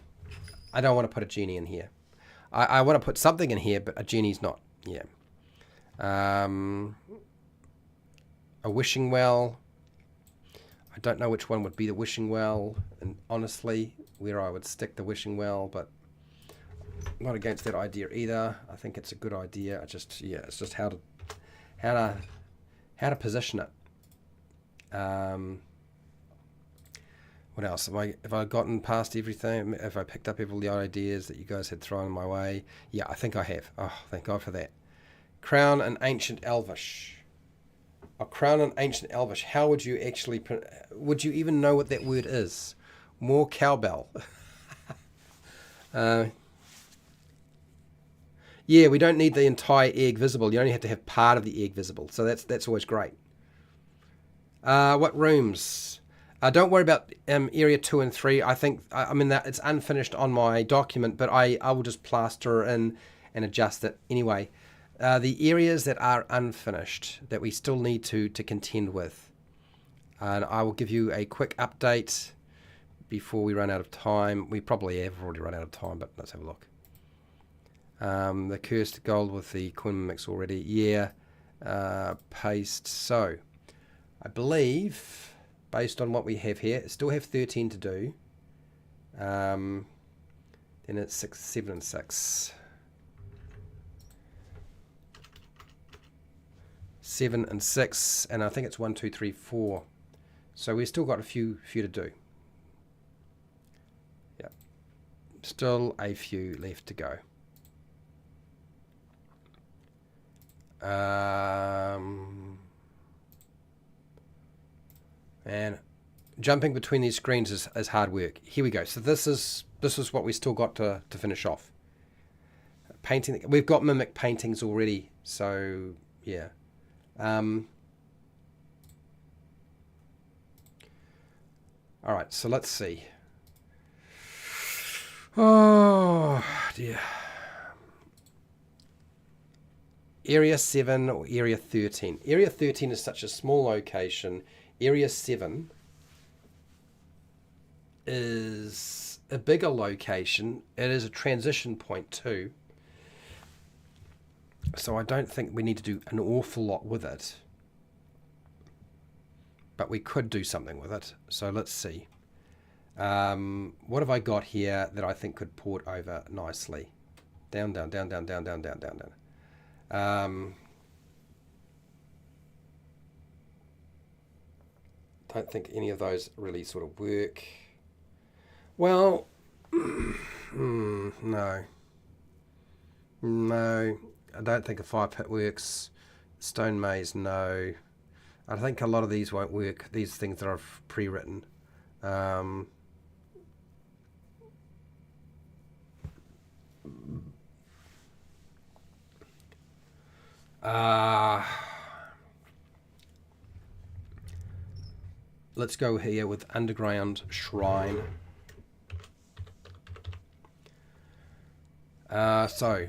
I don't want to put a genie in here. I want to put something in here, but a genie's not. Yeah. A wishing well. I don't know which one would be the wishing well, and honestly, where I would stick the wishing well, but I'm not against that idea either. I think it's a good idea. It's just how to position it. What else? Have I gotten past everything? Have I picked up all the ideas that you guys had thrown my way? Yeah, I think I have. Oh, thank God for that. Crown and Ancient Elvish. A crown and Ancient Elvish. How would you actually... Would you even know what that word is? More cowbell. Yeah, we don't need the entire egg visible. You only have to have part of the egg visible. So that's always great. What rooms? Don't worry about area 2 and 3. I mean that it's unfinished on my document, but I will just plaster in and adjust it anyway. The areas that are unfinished that we still need to contend with, and I will give you a quick update before we run out of time. We probably have already run out of time, but let's have a look. The cursed gold with the coin mix already. Yeah, paste. So I believe, based on what we have here, still have 13 to do. Then it's 6, 7, and 6. 7 and 6, and I think it's 1, 2, 3, 4. So we've still got a few to do. Yeah, still a few left to go. And jumping between these screens is hard work. Here we go. So this is what we still got to finish off. Painting. We've got mimic paintings already. So yeah. All right. So let's see. Oh dear. Area 7 or Area 13. Area 13 is such a small location. Area 7 is a bigger location. It is a transition point too. So I don't think we need to do an awful lot with it. But we could do something with it. So let's see. What have I got here that I think could port over nicely? Down, down, down, down, down, down, down, down, down. Don't think any of those really sort of work. Well, no. No, I don't think a 5-pit works. Stone maze, no. I think a lot of these won't work, these things that I've pre-written. Let's go here with underground shrine. So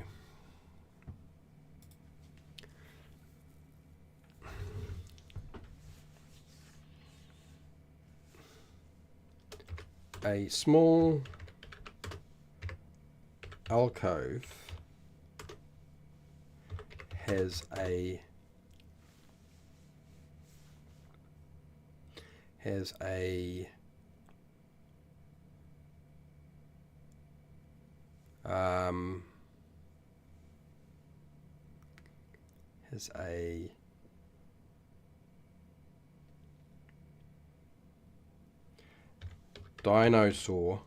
a small alcove has a has a dinosaur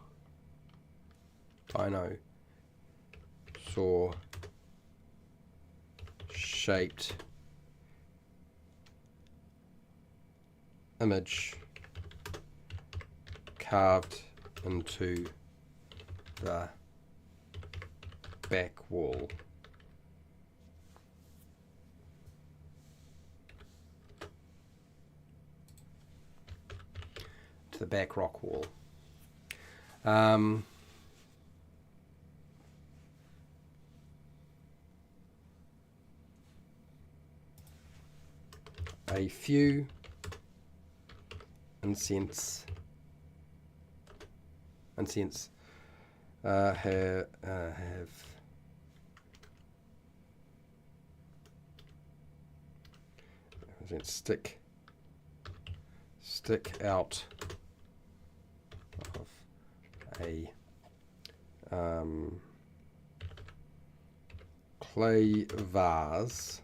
shaped image carved into the back wall. To the back rock wall. A few incense have stick out of a clay vase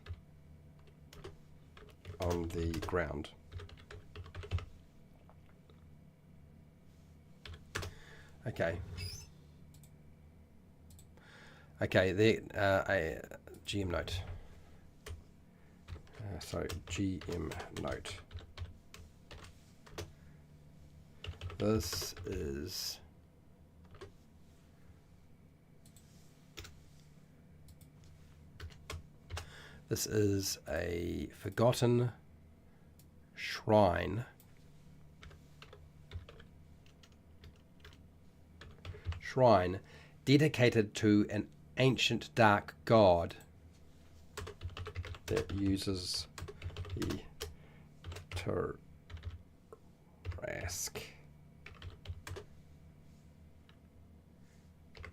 on the ground. Okay. Okay, there, a GM note. GM note. This is a forgotten shrine. Dedicated to an ancient dark god that uses the Tarask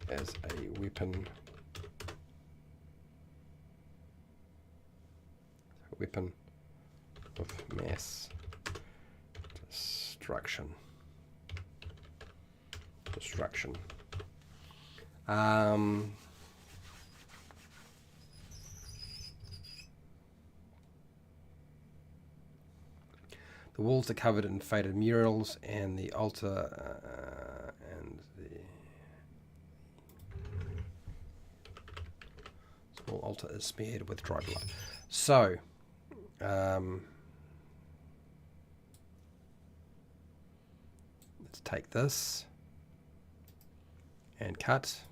as a weapon of mass destruction. The walls are covered in faded murals, and the altar and the small altar is smeared with dry blood. So, let's take this and cut.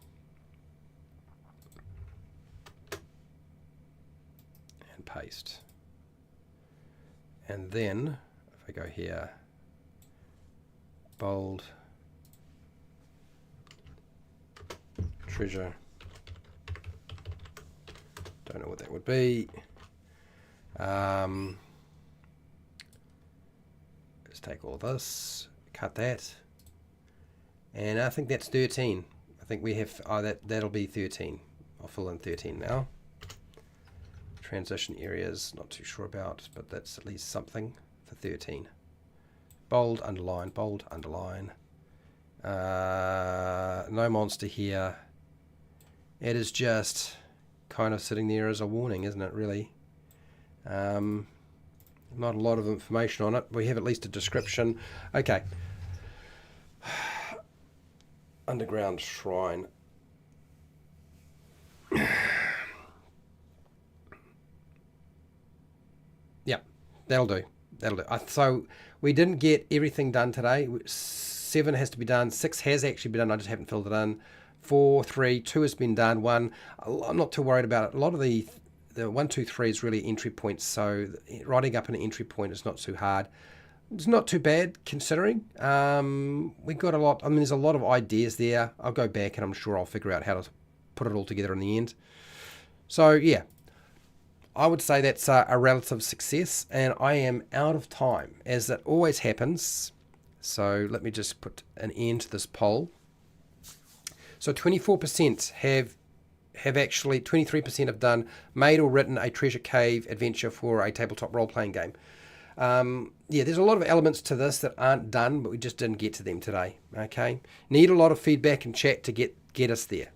And paste. And then, if I go here, bold, treasure, Don't know what that would be. Let's take all this, cut that, and I think that's 13. I think we have, that'll be 13. I'll fill in 13 now. Transition areas, not too sure about, but that's at least something for 13. Bold, underline, bold, underline. No monster here. It is just kind of sitting there as a warning, isn't it, really? Not a lot of information on it. We have at least a description. Okay. Underground shrine. Yep, that'll do. That'll do. So we didn't get everything done today. 7 has to be done. 6 has actually been done. I just haven't filled it in. 4, 3, 2 has been done. 1, I'm not too worried about it. A lot of the 1, 2, 3 is really entry points. So writing up an entry point is not too hard. It's not too bad considering. We got a lot. I mean, there's a lot of ideas there. I'll go back and I'm sure I'll figure out how to put it all together in the end. So yeah, I would say that's a relative success, and I am out of time, as it always happens. So let me just put an end to this poll. So 24% have actually, 23% have done, made or written a treasure cave adventure for a tabletop role-playing game. Yeah, there's a lot of elements to this that aren't done, but we just didn't get to them today. Okay, need a lot of feedback and chat to get us there.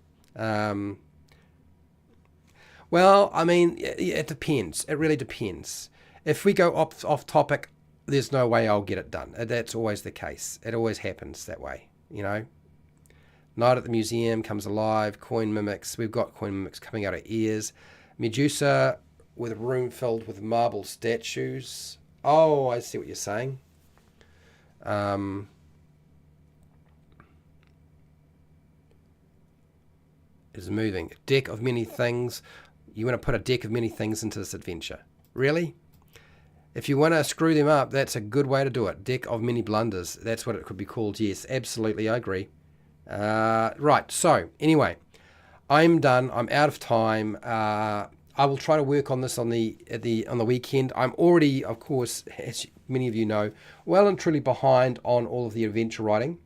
Well, I mean, it depends. It really depends. If we go off topic, there's no way I'll get it done. That's always the case. It always happens that way, you know. Night at the Museum comes alive. Coin mimics. We've got coin mimics coming out of ears. Medusa with a room filled with marble statues. Oh, I see what you're saying. Is moving. Deck of many things. You want to put a deck of many things into this adventure. Really? If you want to screw them up, that's a good way to do it. Deck of many blunders. That's what it could be called. Yes, absolutely. I agree. Right. So, anyway, I'm done. I'm out of time. I will try to work on this on the weekend. I'm already, of course, as many of you know, well and truly behind on all of the adventure writing,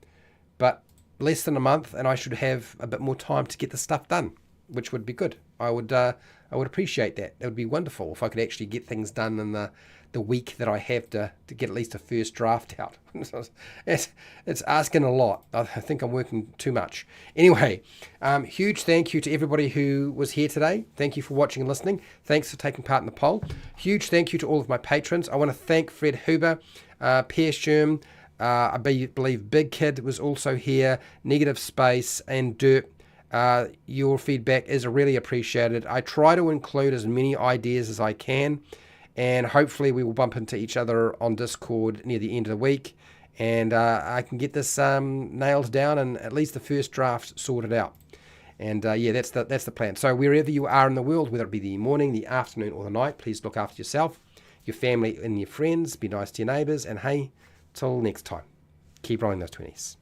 but less than a month, and I should have a bit more time to get the stuff done, which would be good. I would appreciate that. It would be wonderful if I could actually get things done in the week that I have to get at least a first draft out. It's asking a lot. I think I'm working too much. Anyway, huge thank you to everybody who was here today. Thank you for watching and listening. Thanks for taking part in the poll. Huge thank you to all of my patrons. I want to thank Fred Huber, Per Sherm, I believe Big Kid was also here, Negative Space, and Derp. Your feedback is really appreciated. I try to include as many ideas as I can, and hopefully we will bump into each other on Discord near the end of the week, and I can get this nailed down and at least the first draft sorted out. And yeah, that's the plan. So wherever you are in the world, whether it be the morning, the afternoon, or the night, please look after yourself, your family, and your friends. Be nice to your neighbours, and hey, till next time, keep rolling those 20s.